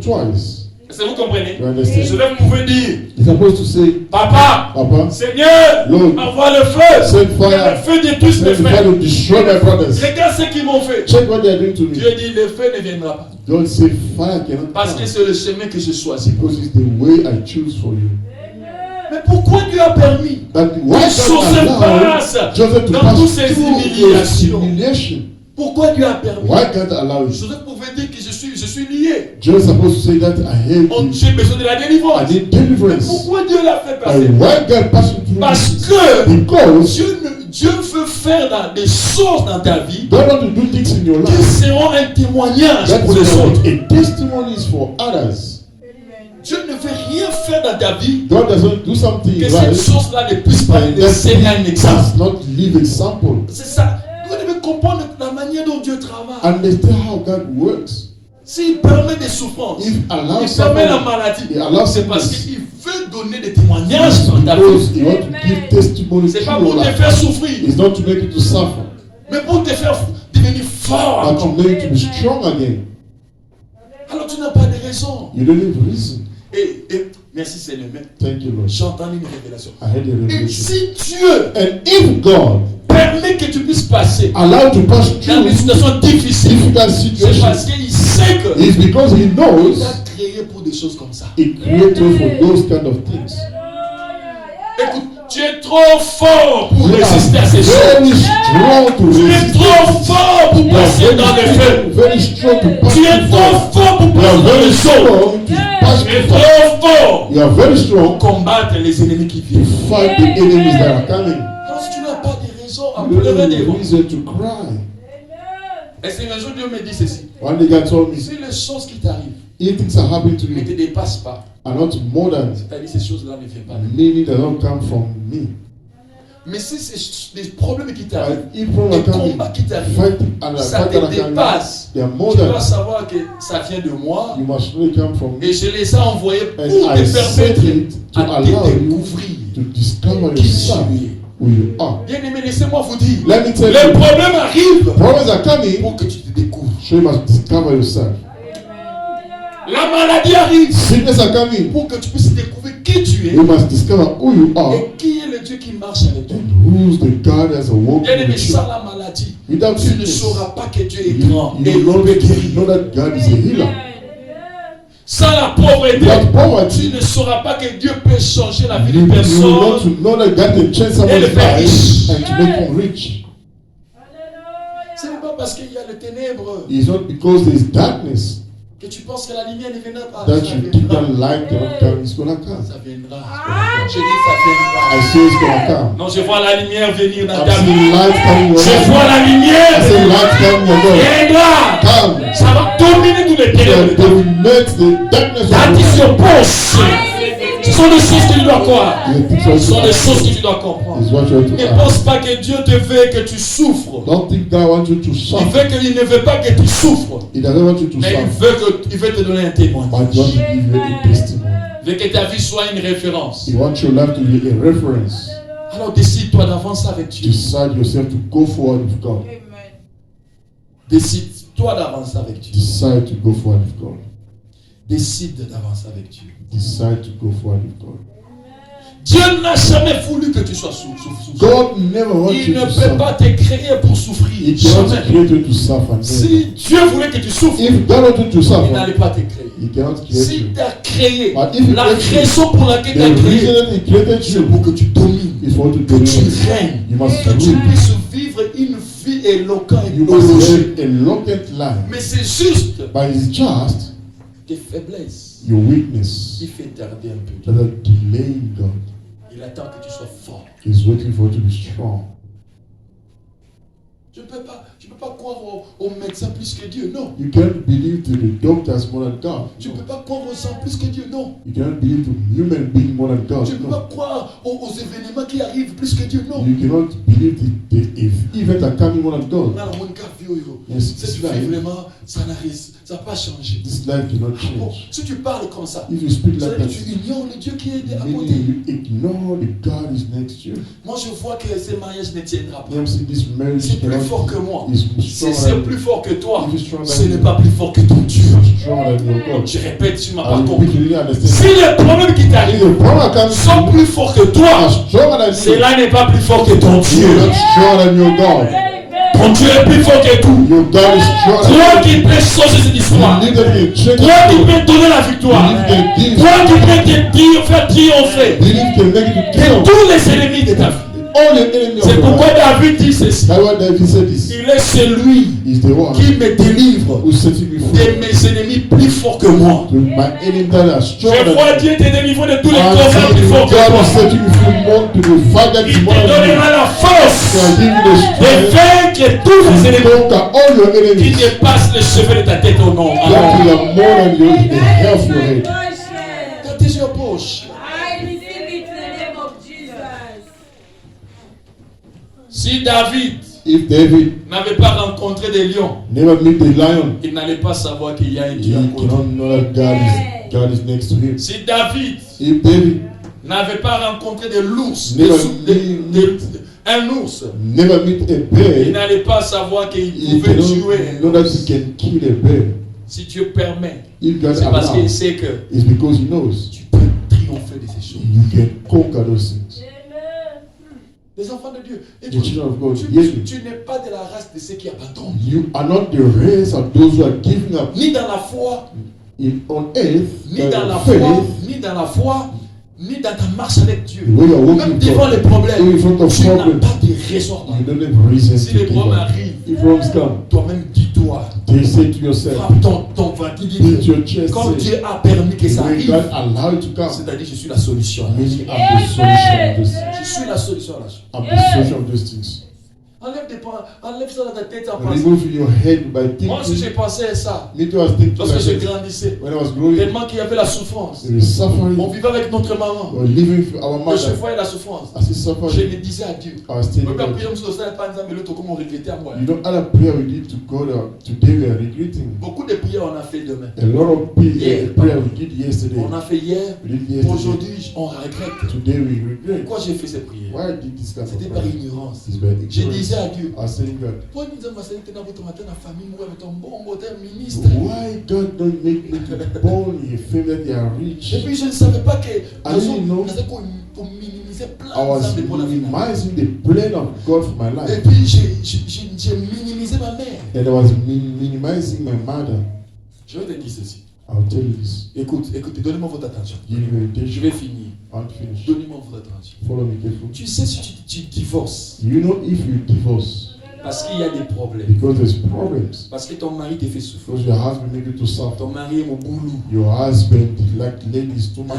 twice. Est-ce que vous comprenez? You understand? Joseph pouvait dire, He's supposed to say, Papa, Papa, Seigneur, Lord, envoie le feu. send Que fire. le feu détruise mes Send fire frères. to destroy my brothers. Regarde ce qu'ils m'ont fait. Check what they are doing to me. Dieu dit, le feu ne viendra pas. God say fire cannot Parce que come. c'est le chemin que je choisis. Because it's the way I choose for you. Mais pourquoi Dieu a permis But why que God Joseph allowed passe Joseph to dans pass toutes ces through humiliations? those humiliation? Pourquoi Dieu a permis? Why God allowed it? Joseph pouvait dire que je suis lié. Joseph supposed to say that I hate you. J'ai besoin de la I délivrance. need Mais deliverance. pourquoi Dieu l'a fait And passer? why God passed through Parce this? que Because Dieu veut faire des choses dans ta vie God wants to do things in your qui life seront un témoignage that pour les autres. a testimonies for others. Dieu ne veut rien faire dans ta vie God doesn't do something que right cette chose-là ne puisse pas and laisser un that exemple. does not leave example. C'est ça. Vous devez comprendre la manière dont Dieu travaille. Understand how God works. S'il permet des souffrances, If allows il permet la someone, maladie, he allows c'est parce sickness. qu'il veut donner des témoignages dans ta Because vie. he wants to give testimony C'est to pas your pour te life. faire souffrir, It's not to make you to suffer, mais pour te faire devenir fort but to encore. make you to be strong again. Alors tu n'as pas de raison. You don't have reason. Et merci Seigneur, mais Thank you, Lord. j'ai entendu une révélation. I had a Et revelation. si Dieu And if God permet que tu puisses passer allowed to pass dans through des situations difficiles, difficult c'est parce situations, qu'il sait que it's because He il knows t'a créé pour des choses comme ça. He created you for those kind of things. Écoute, tu es trop fort pour You résister à are ces choses. very strong to Tu es resist. trop fort pour You are passer dans le feu. very strong to pass Tu es through trop fire. fort pour You are passer dans very le strong feu. to pass Tu es through fire. trop fort You are very pour strong combattre les ennemis qui to viennent. fight the enemies that are coming. Alors si tu n'as pas de raison à You don't pleurer have devant. reason to cry. Et c'est un jour Dieu me dit ceci. One day God told me, Si les choses qui t'arrivent if things are happening to ne te me dépassent pas, are not more than c'est-à-dire ces choses-là ne viennent pas. meaning that don't come from me. Mais si c'est des problèmes qui t'arrivent, But if from les are coming, combats qui t'arrivent, fight and ça fight te that are coming, dépasse. they are more Tu dois than savoir que ça vient de moi. you must really come from me. Et je les ai envoyés pour And te I set permettre it to à allow te you découvrir to discover qui yourself tu es. who you are. Bien aimé, laissez-moi vous dire. Let me tell Les you, problèmes arrivent problems are coming, pour que tu te découvres. so you must discover yourself. La maladie arrive Sickness are coming, pour que tu puisses découvrir qui tu es you must discover who you are et qui est le Dieu qui marche avec toi. and who's the God that's walking Bien aimé, with you. sans la maladie, Without tu ne sickness, sauras pas que Dieu est you grand et know il peut guérir. that God is a healer. Sans la pauvreté, Without poverty, tu ne sauras pas que Dieu peut changer la vie you d'une will not personne. to know that God can change someone's Et le faire life riche. and to make him rich. Ce n'est pas parce qu'il y a le ténèbre It's not because there is darkness que tu penses que la lumière ne viendra pas. that Ça you think viendra. that light cannot come. It's gonna come. Ça viendra. Je dis ça viendra. I say it's gonna come. Non, je vois la lumière venir dans I've ta vie. seen light coming your Je life. vois la I lumière say light coming your life. viendra. Come. Ça va dominer tous les ténèbres. They will make the darkness Quand of tu your se life. penses, ce sont des choses que tu dois croire. Ce sont des choses que tu dois comprendre. Is what you have Ne to pense ask. pas que Dieu te veut que tu souffres. Don't think God wants you to Il suffer. ne veut pas que tu souffres. He doesn't want you to Mais suffer. il veut te donner un But he témoignage. wants to give you a testimony. Il veut que ta vie soit une référence. He wants your life to be a reference. Alors décide-toi d'avancer avec Dieu. Decide yourself to go forward with God. Décide-toi d'avancer avec Dieu. Decide to go forward with God. Décide d'avancer avec Dieu. Decide to go forward with God. Dieu n'a jamais voulu que tu sois souffrant. God never wants Il you ne to peut suffer. pas te créer pour He souffrir. cannot Jamais. create you to suffer. Never. Si Dieu voulait que tu souffres, If God wanted you to il suffer, n'allait pas te créer. He cannot create S'il you. t'a créé, But if he la created you, raison pour laquelle il The t'a créé, reason that He created c'est you pour que tu domines, is for to que domine. tu règnes, You must que tu rule. puisses vivre une vie éloquente et You must horloger. live a eloquent life. Mais c'est juste But it's just tes faiblesses your weakness qui fait tarder un peu. that are delaying God. Il attend que tu sois fort. He's waiting for you to be strong. Tu peux pas croire aux médecins plus que Dieu, non. You cannot believe to the doctors more than God. Tu ne peux pas croire aux hommes plus que Dieu, non. You cannot believe to human beings more than God. Tu ne peux pas croire aux événements qui arrivent plus que Dieu, non. You cannot believe the events are coming more than God. Dans mon cas, Yes, cette this vie, life, vraiment, ça n'a pas changé. this life cannot Bon, change. si tu parles comme ça, If you speak ça like veut that, dire que tu ignores le Dieu qui est à côté. meaning you ignore the God is next to you. Moi, je vois que ce mariage ne tiendra pas. You see, this marriage C'est plus fort que moi. is Si stronger c'est than plus fort que toi, If it's stronger ce than n'est you. pas plus fort que ton Dieu. stronger than your God. Je répète, tu m'as I pas repeat, compris. you really understand. Si les problèmes qui If t'arrivent the problem comes sont plus forts que toi, stronger than you, cela n'est pas plus fort que ton you Dieu. are not stronger than your God. Ton Dieu est plus fort que tout. Your God is stronger than Toi qui peux changer cette histoire. Believe that you can change Toi qui it. peux donner la victoire. Believe that this. Toi qui peux te dire, faire triompher Believe can make it to de kill tous les ennemis de ta vie. all the enemy of C'est your pourquoi life. David dit ceci. That's why David said this. Il est celui He's the one qui me délivre who set me free. de mes ennemis plus forts que moi. To my enemy that are stronger Je than vois me. Dieu te délivrer de tous les And combats plus forts que God toi. will set you free more to the fight that Il you te want to do. donnera la force So I give you the de strength vaincre tous les to ennemis conquer all your qui enemies. dépassent le cheveu de ta tête au nom. That Alors, you are more than the hair of your head. quand tes yeux poche. I receive it in the name of Jesus. Si David If David n'avait pas rencontré des lions, never meet the lion, il n'allait pas savoir qu'il y a un he Dieu à côté. cannot know that God is next to him. Si David If David n'avait pas rencontré de l'ours, Never un ours, never meet a il bear, n'allait pas savoir qu'il he pouvait cannot tuer know un that ours. he can kill a bear. Si Dieu permet, If God c'est parce qu'il allows, sait que it's because he knows tu peux triompher de ces choses. you can conquer those things. Les enfants de Dieu, The écoute, children of God, tu hear me. n'es pas de la race de ceux qui abandonnent. You are not the race of those who are giving up Ni dans la foi, on earth, ni dans la faith, foi, ni dans la foi, ni dans ta marche avec Dieu. the way you are Même walking devant God, les problèmes, in front of tu n'as problems, pas de raison. you don't have reason Si to les give problèmes up. arrivent, If problems come, toi-même dis-toi, they say to yourself, frappe ton ventre, dis beat your chest, quand say, Dieu a permis que ça the way arrive, God allow it to come, c'est-à-dire je suis la solution. meaning I'm the solution of those things. Je suis la solution à la chose. I'm the solution of those things. Enlève ça dans ta tête en pensant. Remove your head by Moi aussi j'ai thinking. pensé à ça. Me too, I was thinking Lorsque like je this. grandissais, When I was growing, tellement qu'il y avait la souffrance. there is suffering. On vivait avec notre maman. We're living for our Mais je mother. voyais la souffrance. As he Je suffered, le disais à Dieu. I was telling Même la God, prière, je ne pas dire, mais l'autre, comment on regrettait à moi. you know, other prayer we did to God, today we are regretting. Beaucoup de prières on a fait demain. A lot of prayer we did yesterday. On a fait hier. We did yesterday. Aujourd'hui, on regrette. Today we regret. Pourquoi j'ai fait ces prières? Why did this kind of C'était par prayer? ignorance. It's by Je ignorance. disais à Dieu, I was telling God, pourquoi nous avons passé dans votre matin la famille, moi, avec ton bon modèle ministre? why God don't make me to born in a family that they are Et rich? puis je ne savais pas que didn't know. pour minimiser plein I de was gens pour la vie. minimizing the plan of God for my Et life. puis j'ai minimisé ma mère. And I was minimizing my mother. Je vais te dire ceci. I'll tell you this. Écoutez, donne-moi votre attention. Give you Je attention. vais finir. Unfinished. Donnez-moi votre attention. Follow me carefully. Tu sais si tu divorces You know if you divorce parce qu'il y a des problèmes, because there's problems, parce que ton mari te fait souffrir, because your husband make you to suffer. ton mari est mon boulot, Your husband like ladies too much.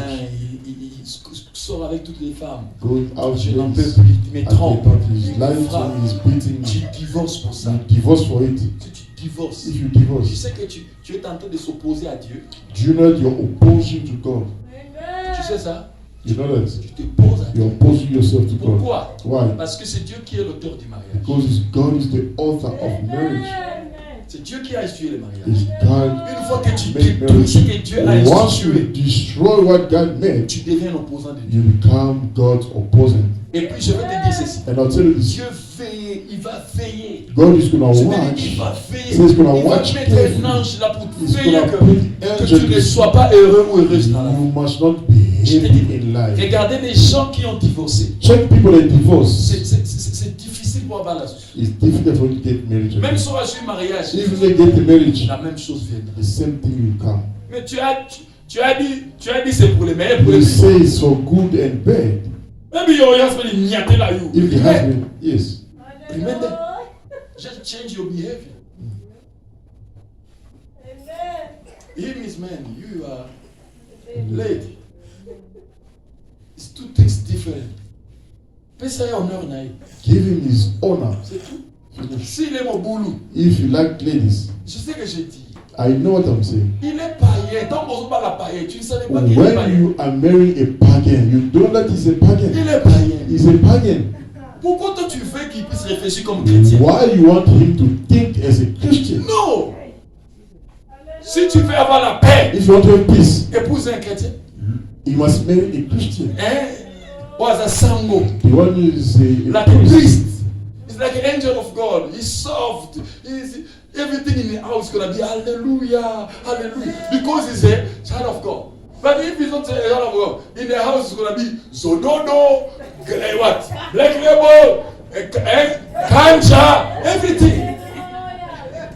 il sort avec toutes les femmes, Going out je n'en peux ladies. plus, il me At trompe, the time he's il me lying to frappe. me, he's beating Tu me. divorces pour ça. You divorce for it. Si tu divorces, If you tu divorce, sais que tu es en train de s'opposer à Dieu. do you know that you're opposing to God? Tu sais ça? You know that Tu t'opposes à Dieu. you're opposing yourself to God. Pourquoi? Why? Parce que c'est Dieu qui est l'auteur du mariage. Because God is the author of marriage. C'est Dieu qui a institué le mariage. It's God. Une fois que tu Make détruis ce que Dieu a marriage. Once you institué, destroy what God made, tu deviens l'opposant de Dieu. you become God's opposing. Et puis je vais te dire ceci. And I'll tell you this. Dieu veille, il va veiller. God is going to Je te dis, watch. il va veiller. So he's gonna Il va watch mettre carefully. un ange là pour He's veiller gonna que put tu ne angels. sois pas heureux ou heureuse dans la vie. You must not be happy in life. Regardez les gens qui ont divorcé. Check people that divorce. C'est difficile pour avoir la suite. It's difficult for you to get married. Même si on a su mariage, If they get the marriage, la même chose viendra. the same thing will come. Mais tu as dit c'est pour les meilleurs, pour les You pires. say it's for good and bad. Même si on a fait des niatés là, you. If the husband, yes, Remember, just change your behavior. Him is man, you are lady. It's two things different. Paye ça honneur naï. give him his honor. C'est tout. Finish. S'il aime au boulot, If you like ladies, je sais que j'ai dit. I know what I'm saying. Il est païen. Tant qu'on ne parle pas la païen, tu ne savais pas qu'il est When païen. you are marrying a pagan, you don't know that he's a pagan. Il est païen. He's a pagan. Pourquoi toi tu veux qu'il puisse réfléchir comme chrétien? Why you want him to think as a Christian? Non. Si tu veux avoir la paix, If you want to have peace, épouse un chrétien. you must marry a Christian. Was a sango. The one who is a Like a priest. priest. He's like an angel of God. He's soft. Everything in the house is gonna be hallelujah, hallelujah. Because he's a child of God. But if he's not a child of God, in the house is gonna be Zododo, what? Black label, Kancha, everything.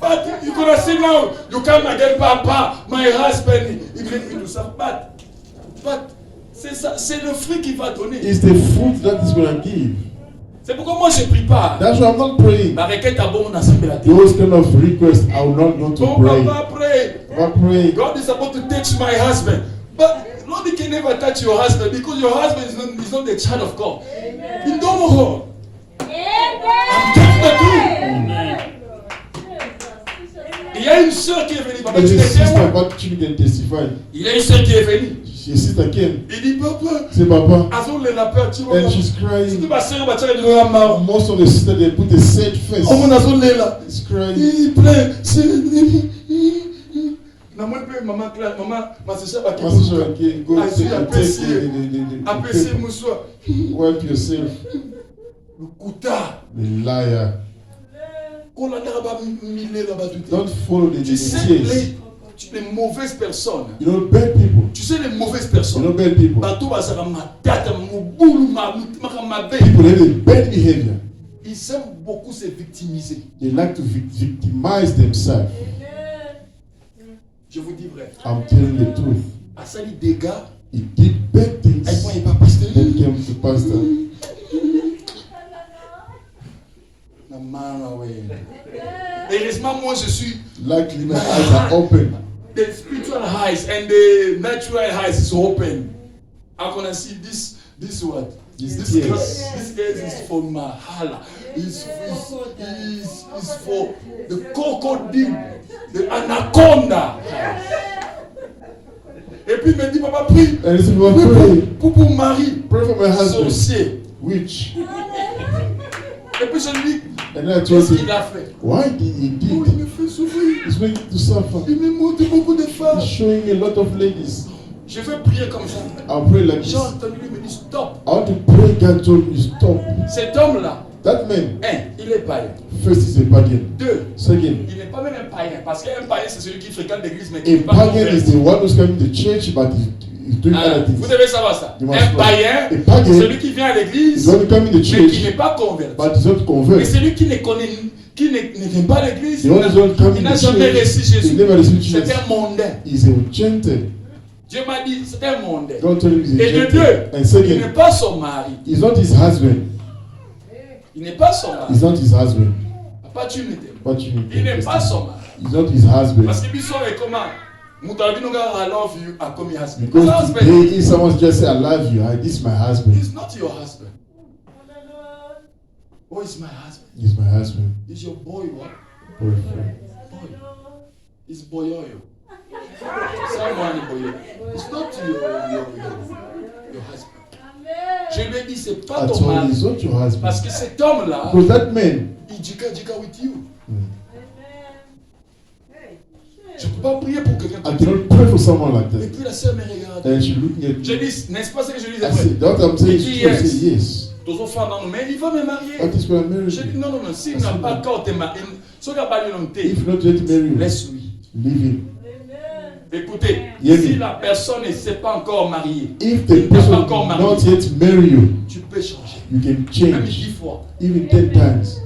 But you're gonna say now, you come again, Papa, my husband, he made me do something. But c'est ça, c'est le fruit qu'il va donner. It's the fruit that is going to give. C'est pourquoi moi je prie pas. That's why I'm not praying. Ma requête à bon, on assemble la terre. Those kind of requests, I will not go to Oh, pray. Papa, pray. I pray. God is about to touch my husband. But nobody can never touch your husband because your husband is not the child of God. You don't know her. I'm telling the truth. Il y a une soeur qui est venue. Papa, But tu your es sister, témoin. what you can testify. Il y a une soeur qui est venue. Your sister came. Il dit, Papa, Say, Papa. azon le la peur, tu vois. And she's Si tu crying. vas serrer, ma soeur, elle dit, maman. Most of the sisters, they put a sad face. Oh, mon azon le là. It's crying. Il pleure. Maman, maman, maman, ma soeur va My sister again, go Ah, take apprécier. the Appréciez paper. mon soir. Wipe yourself. Le couta. The liar. Qu'on a là-bas, mille là-bas, tout Don't follow the Tu sais, tears. les mauvaises personnes. You know, bad people. Tu sais, les mauvaises You know, personnes. bad people. Bateau va se ma tête, mon boulot, ma People have a bad behavior. Ils aiment beaucoup se victimiser. They like to victimize themselves. Je vous dis vrai. I'm telling the truth. À ça, les dégâts, He did bad things. ils ne pas pasteur. Then came to pastor. Heureusement, moi, je suis. Luckily, my eyes are open. The spiritual eyes and the natural eyes is open. I'm gonna see this what? This This ears is for Mahala. Is for the crocodile, the anaconda. Et puis il me dit, papa, prie. And he said, well, pray. Pour Marie. Pray for my husband. Sorcier. Witch. Et puis je lui dis, And then I told qu'est-ce him, qu'il a fait? why did he Oh, did? il me fait souffrir. He's making to suffer. Il me montre beaucoup de femmes. He's showing a lot of ladies. Je vais prier comme ça. I'll pray like J'ai this. entendu lui me dire stop. I want to pray. God told me stop. Cet homme-là, That man, il est païen. first is a pagan. Deux, Second, il n'est pas même un païen. Parce qu'un païen, c'est celui qui fréquente l'église, mais qui a n'est pas pagan converti. is the one who's coming to church, but he's doing other Vous things. devez savoir ça. You must Un know. païen, A pagan c'est celui qui vient à He's l'église, only coming to mais qui church, n'est pas converti. but he's not Mais converted. celui qui ne connaît, qui ne vient pas à l'église, The one who's not il coming n'a to jamais reçu church, he Jésus. never received C'est Jesus. un mondain. He's a gentle. Dieu m'a dit, c'est un mondain. Don't tell him he's a Et de gentle. deux, And il second, n'est pas son mari. he's not his husband. Il n'est pas son mari. He's not his husband. Papa, tu ne t'aimes pas. What you Il n'est pas son mari. He's not his husband. Parce que Bisson est comment? I love you, I come your husband. Because Husband, today, if someone just say, I love you, this is my husband. he's not your husband. Oh, it's my husband. He's my husband. Is your boy what? Boyfriend. Boy. It's boyoyo. Someone boyo. It's not your husband. Je lui ai dit, c'est pas I ton told him, mari. he's not your husband. Parce que cet homme-là, Because that man, il jika with you. Je ne peux pas prier pour quelqu'un I comme ça. cannot pray for someone like Et that. puis la sœur me regarde. And she looking at Je me. dis, n'est-ce pas ce que je dis I après? said, that I'm saying, Il dit she yes. said yes. Tous enfants dans nos mains, il va me marier. That is why I married Je dis you. non, s'il n'a pas encore te marié, si il n'a pas l'unité, If not yet married you, laisse-lui. leave him. Écoutez, Yes. si la personne ne s'est pas encore mariée, If il the n'a person pas encore did not marié, yet marry you, tu peux changer. you can Même 10 change. fois. Even 10 times.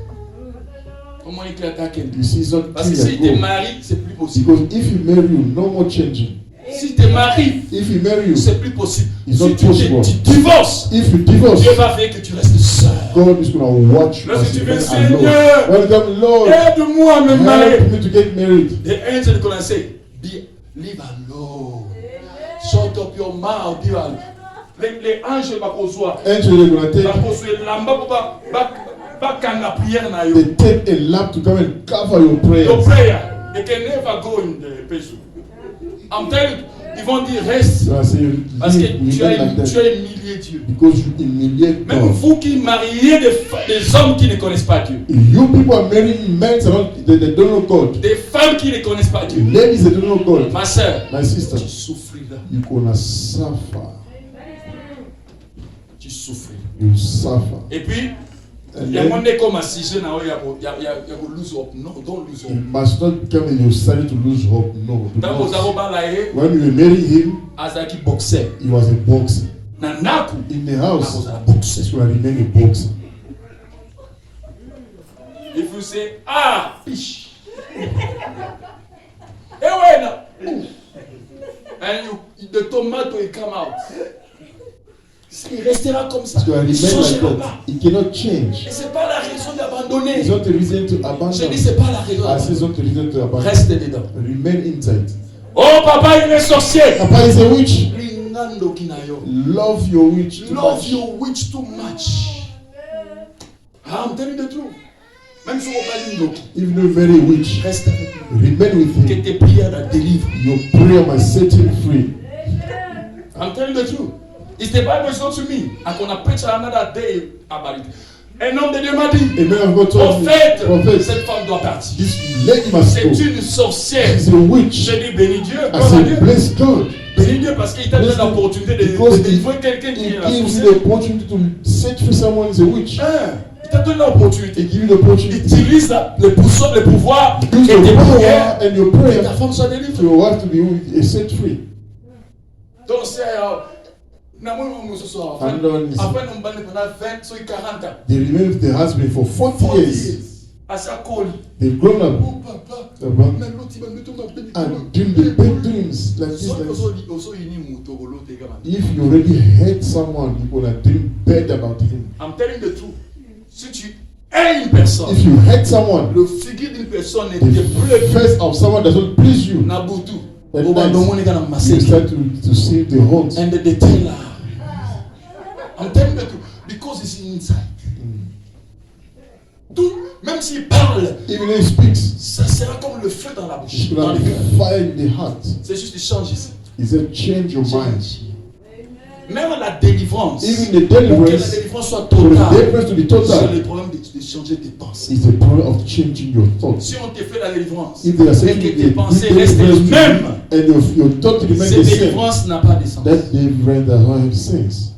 Comment il attaque You see, it's not Parce que clear. si tu te Go. maries, c'est plus possible. Because if you marry you, no more changing. Si tu te maries, If you marry you, c'est plus possible. It's Si not possible. tu divorces, if you divorce, Dieu va faire que tu restes seul. God is going to watch Lorsque us tu remain veux, alone. Seigneur, Welcome, Lord. aide-moi à me marier. Help me to get married. The angel can say, leave alone. Shut up your mouth. Les anges vont conçoire. Angel, they're going to Va take construire lamba pour Pas quand la prière n'a eu. They take a lamp to come and cover your Your prayers. prayer, they can never go in the peso. I'm telling you, ils vont dire reste. So I say, Parce que we tu like as that. humilié Dieu. Because you humiliate Même God. vous qui mariez des hommes qui ne connaissent pas Dieu. You people are marrying men they don't know God. Des femmes qui ne connaissent pas Dieu. Ladies that don't know God. Ma soeur, My sister, tu souffriras. you're gonna suffer. Tu souffriras. You suffer. Et puis, And il y a then, un monde comme si je n'avais pas lose hope. Non, don't lose you hope. must not become and you started to lose hope. No. do Dans vos not. avobalaye, When you marry him, Azaki boxer. he was a boxer. Nanaku, In the house, Azaki boxer. he's gonna remain a boxer. If you say, ah, pish. Eh ouais, and the tomato will come out. Il restera comme ça. He's gonna Il ne remain like changera that. pas. He cannot change. Et ce n'est pas la raison d'abandonner. It's not a reason to Je abandon. dis, ce n'est pas la raison I say it's d'abandonner. not a reason to abandon. Reste dedans. Remain inside. Oh, papa, il est sorcier. Papa is a witch. Lingando kinayo. Love your witch too Love much. your witch too much. I'm telling the truth. Même si on parle d'Indoki, Even though you're very witch, reste avec lui. remain with Que him. tes prières la délivrent. Your prayer must set him free. I'm telling the truth. It's the Bible is not to me. I'm going to preach another day about it. Un homme de Dieu m'a dit, A man of God told me, prophète, prophet, cette femme doit partir. this lady must C'est go. une sorcière. She's a witch. J'ai dit bénis Dieu, I gloire à said, Dieu. bless God. Bénis Dieu parce qu'il t'a donné l'opportunité de Because he délivrer quelqu'un qui est la gives you sorcière. the opportunity to set free someone who's a witch. Hein, il t'a donné He l'opportunité. gives you the opportunity. Utilise le pouvoir et Use tes your prières power and your et ta prayer femme soit for délivrée. your wife to be set free. Donc c'est ce soir. Another one is- Après, nous allons pendant 20 sur 40 ans. They remain with the husband for 40 years. À sa colle. They've grown up Oh papa. Papa. Mais l'autre, il va me tomber béni. and doing the bad dreams like this. Like this. If you already hate someone, you're gonna dream bad about him. I'm telling the truth. Si tu hais une personne, If you hate someone, le figure d'une personne ne the te plaît plus. face of someone doesn't please you. Nabutu. At Au bandomo, night, on est dans la you massacre. start to see the holes. And the detail. I'm telling the truth. Because it's inside. Tout, même s'il parle, Even if he speaks, ça sera comme le feu dans la bouche. it's Dans gonna le cœur. be fire in the heart. C'est juste qu'il change ici. He said, change your mind. Même la délivrance. Even the Pour que la deliverance, délivrance soit for the totale. deliverance to be C'est total, le problème de changer tes pensées. is the problem of changing your thoughts. Si on te fait la délivrance If they are et saying que the tes pensées restent deliverance les mêmes, and your thoughts remain cette the same, délivrance n'a pas de sens. that deliverance does not have sense.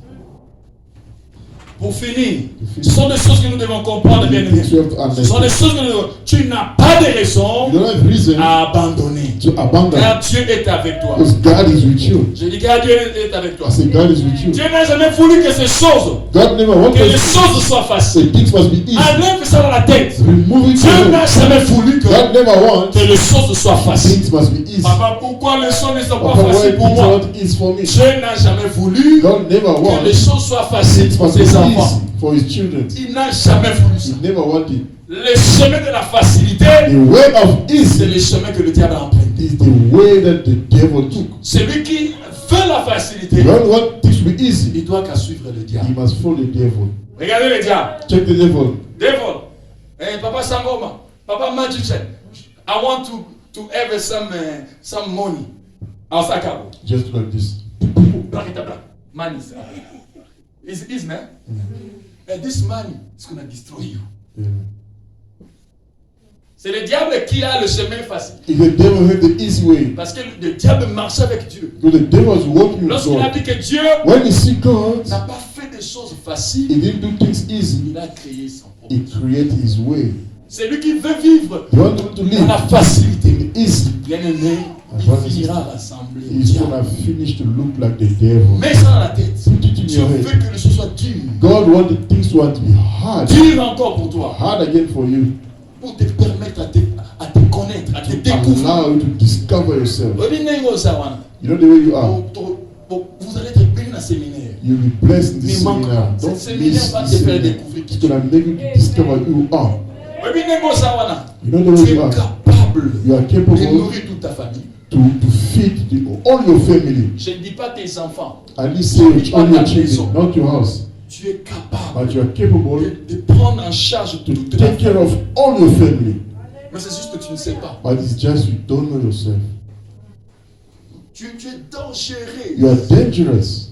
Pour finir, ce sont des choses que nous devons comprendre, bien aimés. Things you have to Ce sont des understand. choses que tu n'as pas de raison You don't have reason à abandonner. to abandon Car Dieu est avec toi. because God is with you. Je dis car Dieu est avec toi. I say God is with you. Dieu n'a jamais voulu que ces choses, God never que les wanted choses soient faciles. the things must be easy. Enlève ça dans la tête. Remove it Dieu from n'a you. jamais voulu que God never wants les choses soient faciles. things must be easy. Papa, pourquoi les choses ne sont pas Papa, why faciles pour things moi? are not easy for me? Dieu n'a jamais voulu God never que les wants choses soient faciles things pour must be ses enfants. easy for his children. Il n'a jamais voulu ça. He never wanted. Le chemin de la facilité, The way of c'est easy le chemin que le diable a emprunté. is the way that the devil took. Celui qui veut la facilité, You don't want things to be easy. il doit qu'à suivre le He diable. must follow the devil. Regardez le diable. Check the devil. Devil. Papa Sangoma. Papa Magician. I want to have some money. Outside Cabo. Just like this. Money is easy, man. And this money is going to destroy you. Yeah. C'est le diable qui a le chemin facile. If the devil had the easy way, Parce que le diable marchait avec Dieu. because the devil was working with Lorsqu'il a God. dit que Dieu When he see God, n'a pas fait des choses he faciles, didn't do things easy. il a créé son He propre. created his way. C'est lui qui veut vivre You want to dans la live facilité. easy. Bien aimé, il finira rassembler au He's diable. gonna finish to look like the devil. Mets ça dans la tête. Put it in Dieu your veut head. que les choses soient dures. God wanted things to be hard. Dur encore pour toi. Hard again for you. Pour te permettre à te connaître, à te To découvrir. allow you to discover yourself. You know the way you are. Vous allez être béni dans le séminaire. You'll be blessed in this Mais manque seminar. pas. Don't Ce séminaire miss va this te faire seminar. découvrir qui It's tu es. gonna make you to discover who you are. You know the way Tu you es are. capable You are de capable nourrir toute ta famille. to feed all your family. Je ne dis pas tes enfants. At least say all your children, not your house. Tu tu es capable but you are capable de prendre en charge to toute la take care famille. of all your family. Mais c'est juste que tu ne sais pas. But it's just you don't know yourself. Tu es dangereux. You are dangerous.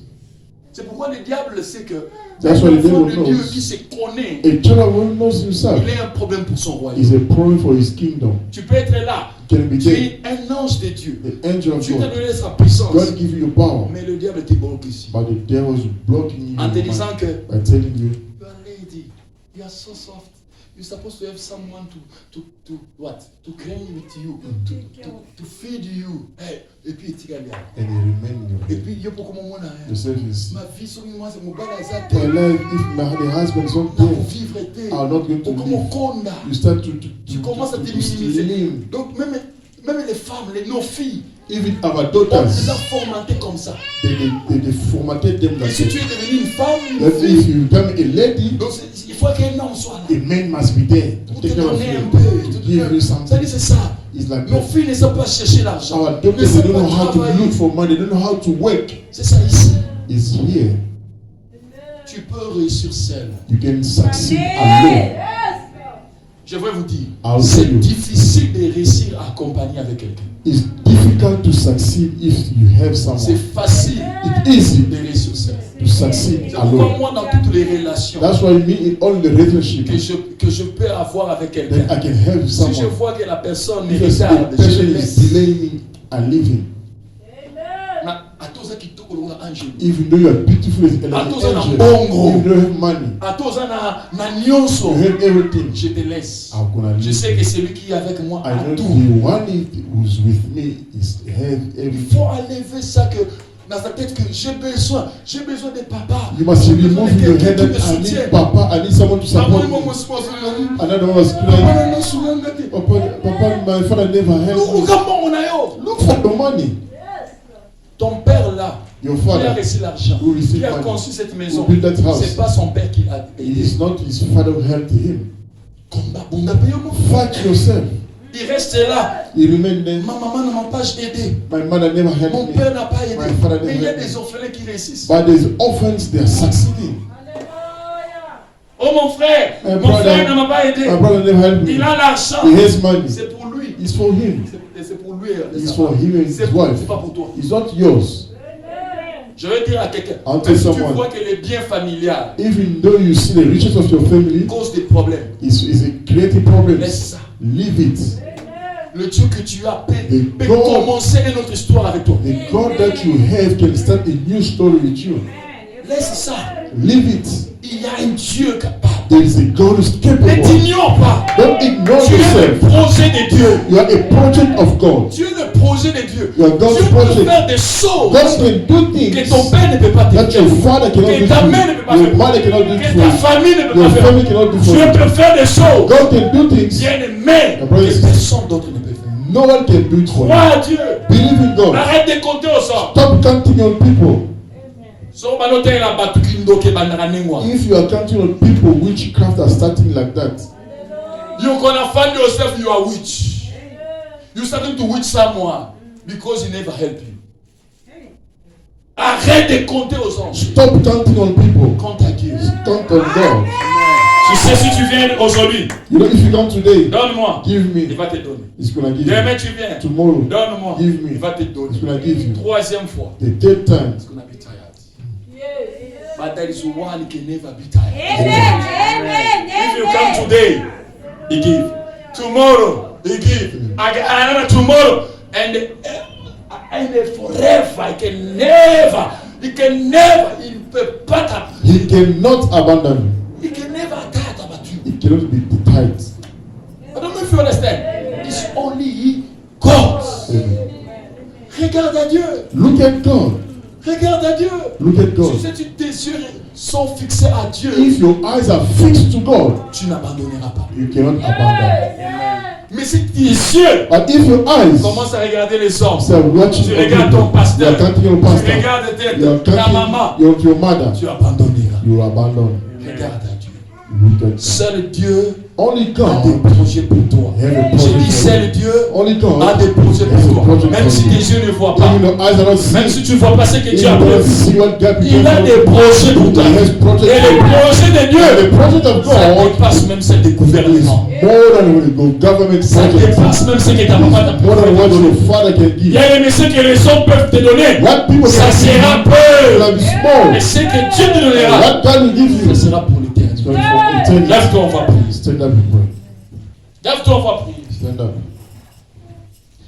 C'est pourquoi le diable sait que That's un why the enfant devil de Dieu knows. qui se connaît, A child who knows himself il a un problème pour son royaume. is a problem for his kingdom. Tu peux être là. Can be Tu there. es un ange de Dieu. The angel of Tu t'es God. donné sa puissance. God give you your power. Mais le diable te bloque ici. But the devil is blocking you En te disant que by telling you, you are lady, you are so soft. You're supposed to have someone to what? To clean with you, to feed you. Hey, et puis tu vas bien. and you remain in your Et head. puis il y a beaucoup de monde. Yourself is Ma vie sur moi c'est mon bal à my life. If the husband is not pour there, vivre était. I'm not going to Comme live. conda. You start to Tu commences à te to minimiser. slim. Donc même les femmes, nos filles, Even our on les a daughters, formatées comme ça. they formatted them Et like si tu that. es devenu une femme, une That fille, if you become a lady, donc il faut qu'un homme soit là. a man must be there to Pour te take care of donner un you, peu. to give you Ça something. dit c'est ça. It's like Nos filles ne savent pas chercher l'argent. our Ne daughters, they savent don't know pas how to travailler. look for money, they don't know how to work. C'est ça ici. It's here. Tu peux réussir seul. You can succeed alone. Je vais vous dire, I'll c'est tell you. difficile de réussir à accompagner avec quelqu'un. It's difficult to succeed if you have C'est someone. facile It's easy de réussir seul. to succeed C'est pourquoi alone. moi, dans toutes les relations That's why me in all the relationships que je peux avoir avec that I quelqu'un, can help si je someone. vois que la personne me If the regarde, je person le is laisse. delaying me, I leave him. À tous ceux qui tournent le angel. Even though you are beautiful as an À tous ceux angel, qui ont bongo. if you don't have money, À tous ceux na nyonso, you have everything. je te laisse. I'm gonna Je leave. sais que celui qui est avec moi I a know tout. the one who's with me is have Il everything. faut enlever ça que dans sa tête que j'ai besoin de papa. You must J'ai besoin remove de your quelqu'un head qui me that I need soutienne. Papa, I need someone to support Maman, me. maman, maman, maman. Another one was Papa, crying. non, souvent, gâté. Papa, my father never helped me. Look for the money. Ton père là, Your qui a father, reçu l'argent, who received qui a money, conçu cette maison, who built that house. c'est pas son père qui l'a it aidé. is not his father who helped him. Combat, bon, on a payé mon frère. Fight yourself. Il reste là. You remain there. Ma maman ne m'a pas aidé. My mother never Mon helped me. père n'a pas aidé. My father Mais il y a never des helped me. orphelins qui réussissent. But there's orphans, they are succeeding. Oh mon frère, My mon brother- frère ne m'a pas aidé. My brother never helped me. Il a l'argent. He has money. C'est pour lui. It's for him. C'est pour lui. It's for him and his C'est wife. pas pour toi. It's not yours. Je veux dire à quelqu'un, I'll même tell si tu someone. vois que les biens familiales Even though you see the riches of your family causent des problèmes, is a creating problems, laisse ça. leave it. Le Dieu que tu as peut The peut God- commencer une autre histoire avec toi. The God that you have can start a new story with you. Laisse ça. Leave it. Il y a un Dieu capable. There is a God who's Ne capable. t'ignore pas. Don't ignore Tu es le yourself. projet de Dieu. You are a project of God. Tu es le projet de Dieu. You are God's Dieu peut project. faire des choses God can do que things ton père ne peut pas te that faire. your father cannot Que do ta for mère ne peut pas you. Your faire. mother cannot do it Que for ta you. famille ne peut Your pas faire. family cannot do for Dieu you. peut faire des choses. God can do things Bien aimé. brothers Que personne d'autre ne peut faire. no one can do it for Crois you. à Dieu. Believe in God. Arrête de compter aux hommes. Stop counting on people. So banote la batuki ndoke bandara nengwa. If you are counting on people, witchcraft are starting like that. You gonna find yourself you are witch. You starting to witch someone because he never help you. Arrête de compter aux anges. Stop counting on people. Compte à Dieu. Count on God. Tu sais si tu viens aujourd'hui, You know, if you come today, donne-moi. give Il me. va te donner. It's gonna give Demain you. tu viens, Tomorrow, donne-moi. Give me. Il va te donner. it's gonna give you. Troisième fois, The third time, it's gonna be tired. But there is one who can never be tired. If you come today, he give. Tomorrow, he give. Again, another tomorrow, and forever, he ne peut pas t'abattre. He cannot abandon you. He can never t'abattre. It cannot be tight. I don't know if you understand. It's only God. Amen. Regarde à Dieu. Look at God. Regarde à Dieu. Look at God. Si tes yeux sont fixés à Dieu, If your eyes are fixed to God, tu n'abandonneras pas. you cannot abandon. Mais si tes yeux But if your eyes commencent à regarder les hommes, start watching tu other regardes ton people, you pasteur, are counting your tu pastor, regardes you are ta maman, counting your mother, tu abandonneras. you abandon. Regarde à Dieu. Seul Dieu Only a des God projets pour toi. has a J'ai dit project. seul Dieu Only God a des projets has a pour toi. project Même for si you. tes yeux ne voient pas, Even your eyes are not même si seeing, tu ne vois pas ce que Dieu a even you don't prévu, see what God il a des projets pour toi. He has Et project les for you. projets de And Dieu, the project of ça God dépasse même celle des is gouvernements. more than the government Ça project. dépasse même ce que ta maman t'a More than what donné. your father can Il y give. a des messieurs que les hommes peuvent te donner. What people Ça can sera give peu. will be small. Et ce que Dieu te donnera, What God will give you ça sera pour l'éternité. is for eternity. Lève-toi, on va prier. Stand up and pray. Lève-toi, on va prier. Stand up.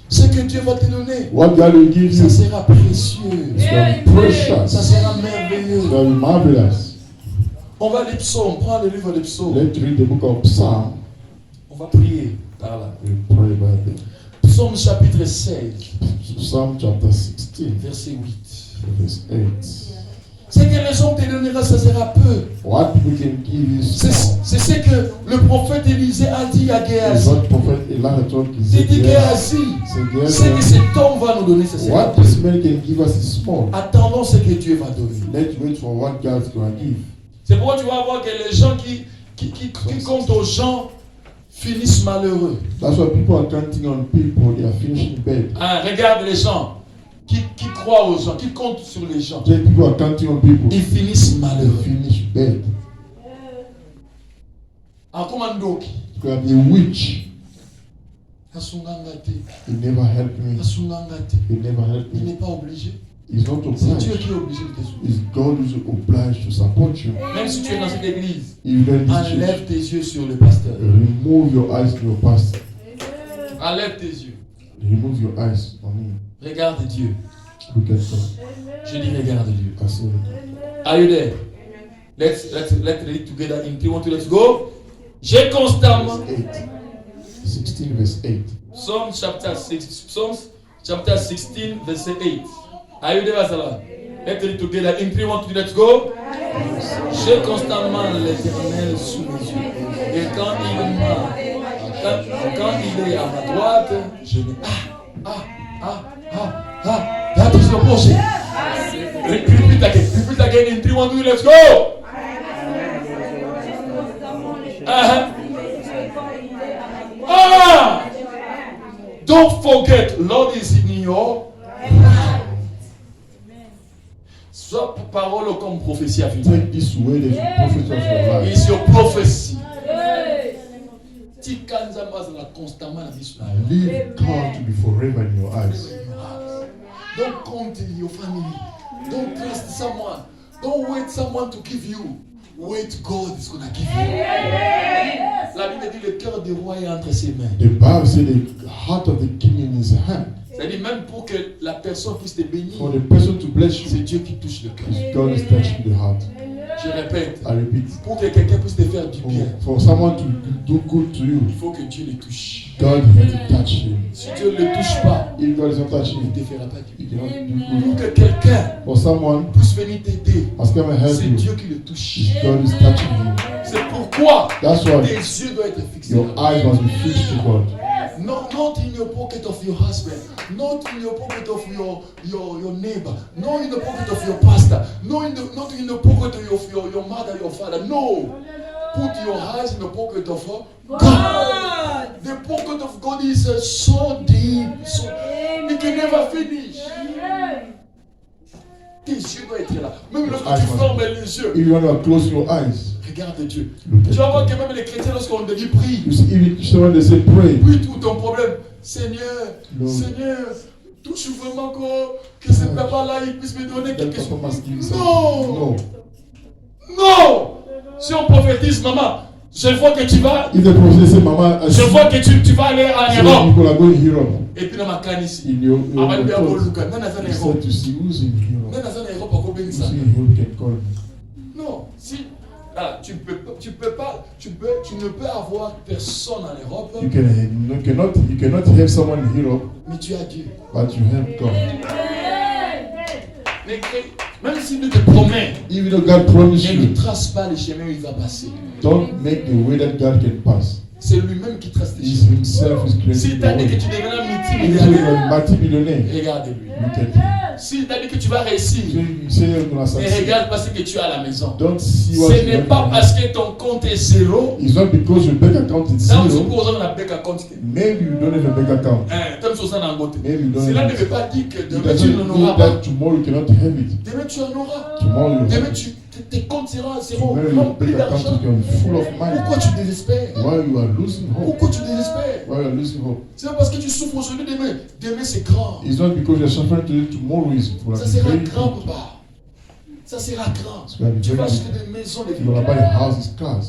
Ce que Dieu va te donner, What God will give ça you is sera précieux. precious. Ça sera merveilleux. It will be marvelous. On va les psaumes, prends le livre des psaumes. Let's read the book of Psalm. On va prier par là. We pray about it. Psaume chapitre 16, Psalm chapter 16, verset 8. verse 8. Ce que les hommes te donneront, ça sera peu. What we can give you small. C'est ce que le prophète Élisée a dit à Is Géasi. what prophet Elijah told Il dit Géasi, Géasi. ce que cet homme va nous donner, ça sera What peu. this man can give us is small. Attendons ce que Dieu va donner. Let's wait for what God's going to give. C'est pourquoi tu vas voir que les gens qui comptent aux gens finissent malheureux. That's why people are counting on people. They are finishing bad. Hein, regarde les gens qui croient aux gens, qui comptent sur les gens. Then people are counting on people. Ils finissent They malheureux. finish bad. En commando, You can be a witch. Asungangate, He never helped me. Asungangate. He never helped Il me. n'est pas obligé. He's not C'est Dieu obliged. qui est obligé de te soutenir. It's God who's obliged to support you. Même si tu es dans cette église, If you don't enlève tes yeux sur le pasteur. remove your eyes from your pastor. Enlève tes yeux. Remove your eyes on him. Regarde Dieu. Look at God. Je dis regarde Dieu. I say, Are you there? Let's read it together in 3, 1, 2, let's go. J'ai constamment. 8. 16 verse 8. Psalms chapter 16, verset 8. Are you there, Asala? Let's read together in 3, 1, 2, let's go. J'ai constamment l'Éternel sous mes yeux. Et quand il est à ma droite, je me that is your portion. Repeat again in 3, 1, 2, let's go. Don't forget, Lord is in your soit parole comme prophétie à venir. Take this word as a prophet of your life. It's your prophecy. Tikanza mazala constamment la vie sur la Leave God to be forever in your eyes. Don't count in your family. Don't trust someone. Don't wait someone to give you. Wait, God is going to give you. La Bible dit le cœur du roi est entre ses mains. The Bible said the heart of the king in his hand. C'est-à-dire même pour que la personne puisse te bénir, For the person to bless c'est you, Dieu qui touche le cœur. is God is touching the heart. Je répète, I repeat. pour que quelqu'un puisse te faire du bien, For someone to do good to you, il faut que Dieu le touche. God has to touch him. Si Dieu ne le touche pas, If God is not touching il ne him, te fera pas du he bien. cannot do Pour good. que quelqu'un For someone puisse venir t'aider, has come and help c'est you, Dieu qui le touche. is God is touching him. C'est pourquoi That's tes why yeux doivent être fixés. your eyes must be fixed to God. No, not in your pocket of your husband, not in your pocket of your neighbor, not in the pocket of your pastor, not in the pocket of your mother, your father. No. Put your eyes in the pocket of God. The pocket of God is so deep, so it can never finish. Tes yeux doivent être là. Même lorsque tu fermes les yeux, If you want to close your eyes, regarde Dieu. look Tu vas at voir God. que même les chrétiens, lorsqu'on te dit prie, You see, even someone they say pray, puis tout ton problème, Seigneur, No. Seigneur, touche vraiment que ce papa-là, il puisse me donner that quelque chose. papa must give you something. Non, No. non. Si on prophétise, maman, je vois que tu vas, If the prophet say, Mama, I je see vois que tu vas aller en some Europe. people are going to Europe. Et puis dans ma canne ici, In your avant de bien thoughts, Luka, non, you said to see who's in Europe. en Europe, encore bien Who's ça. in Europe can call me. Non, si tu ne peux avoir personne en Europe, You cannot have someone in Europe, mais tu as Dieu. but you have God. Même s'il te promet, Even though God promised ne lui you, trace pas le chemin où il va passer. don't make the way that God can pass. C'est lui-même qui trace tes He's choses. himself is creating Si the t'as dit que way. tu deviendras If multimilliardaire, you're a multi-billionaire, regarde-lui. look at him. Si t'as dit que tu vas réussir, So you say you're gonna mais succeed. regarde pas ce que tu as à la maison. Don't see what Ce you n'est have. pas parce que ton compte est zéro. It's not because your bank account is Dans ce zero. cours, on a un bank account. Maybe you don't have a bank account. Comme ça, on a un côté. Maybe you don't Cela have ne it. veut pas dire que It demain tu doesn't n'en mean auras pas. that tomorrow you cannot have it. Demain tu en auras. Tomorrow you Demain have it. tes comptes seront Tomorrow your remplis bank account d'argent. is going to be full of money. Pourquoi tu désespères? Why you are losing hope? Pourquoi tu désespères? Why you are losing hope? C'est pas parce que tu souffres aujourd'hui, demain. Demain c'est grand. It's not because you're suffering today. Tomorrow is for Ça sera very grand, good. papa. Ça sera grand. It's going to be Tu vas very acheter good. des maisons, des You're gonna buy houses, cars.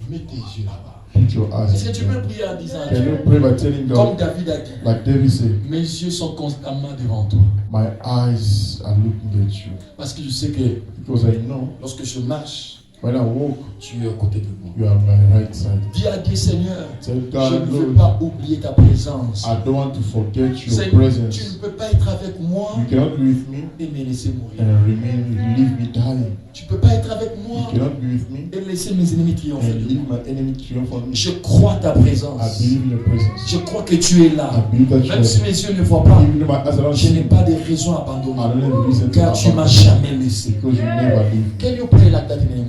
Mets tes yeux là-bas. Put your eyes Est-ce que tu on peux them. prier en disant Can you Dieu, pray by telling comme God, David a dit, like David said, mes yeux sont constamment devant toi. my eyes are looking at you. Parce que je sais que Because I know lorsque je marche, when I walk, tu es à côté de moi. you are on my right side. Dis à Dieu, Seigneur, Tell je God, ne veux Lord, pas oublier ta présence. I don't want to forget your Seigneur, tu presence. ne peux pas être avec moi You cannot be with me et me laisser mourir. and leave me dying. Tu ne peux pas être avec moi You cannot be with me et laisser mes ennemis triompher and de leave moi. my enemy triumph on me. Je crois ta I présence. believe in your presence. Je crois que tu es là. I believe that you Même si are. mes yeux ne voient pas, Even though my eyes are not je n'ai seeing, pas de raison à I abandonner. don't have a reason to Car tu m'as abandon jamais laissé. because you never leave me. Can you pray like that in the name of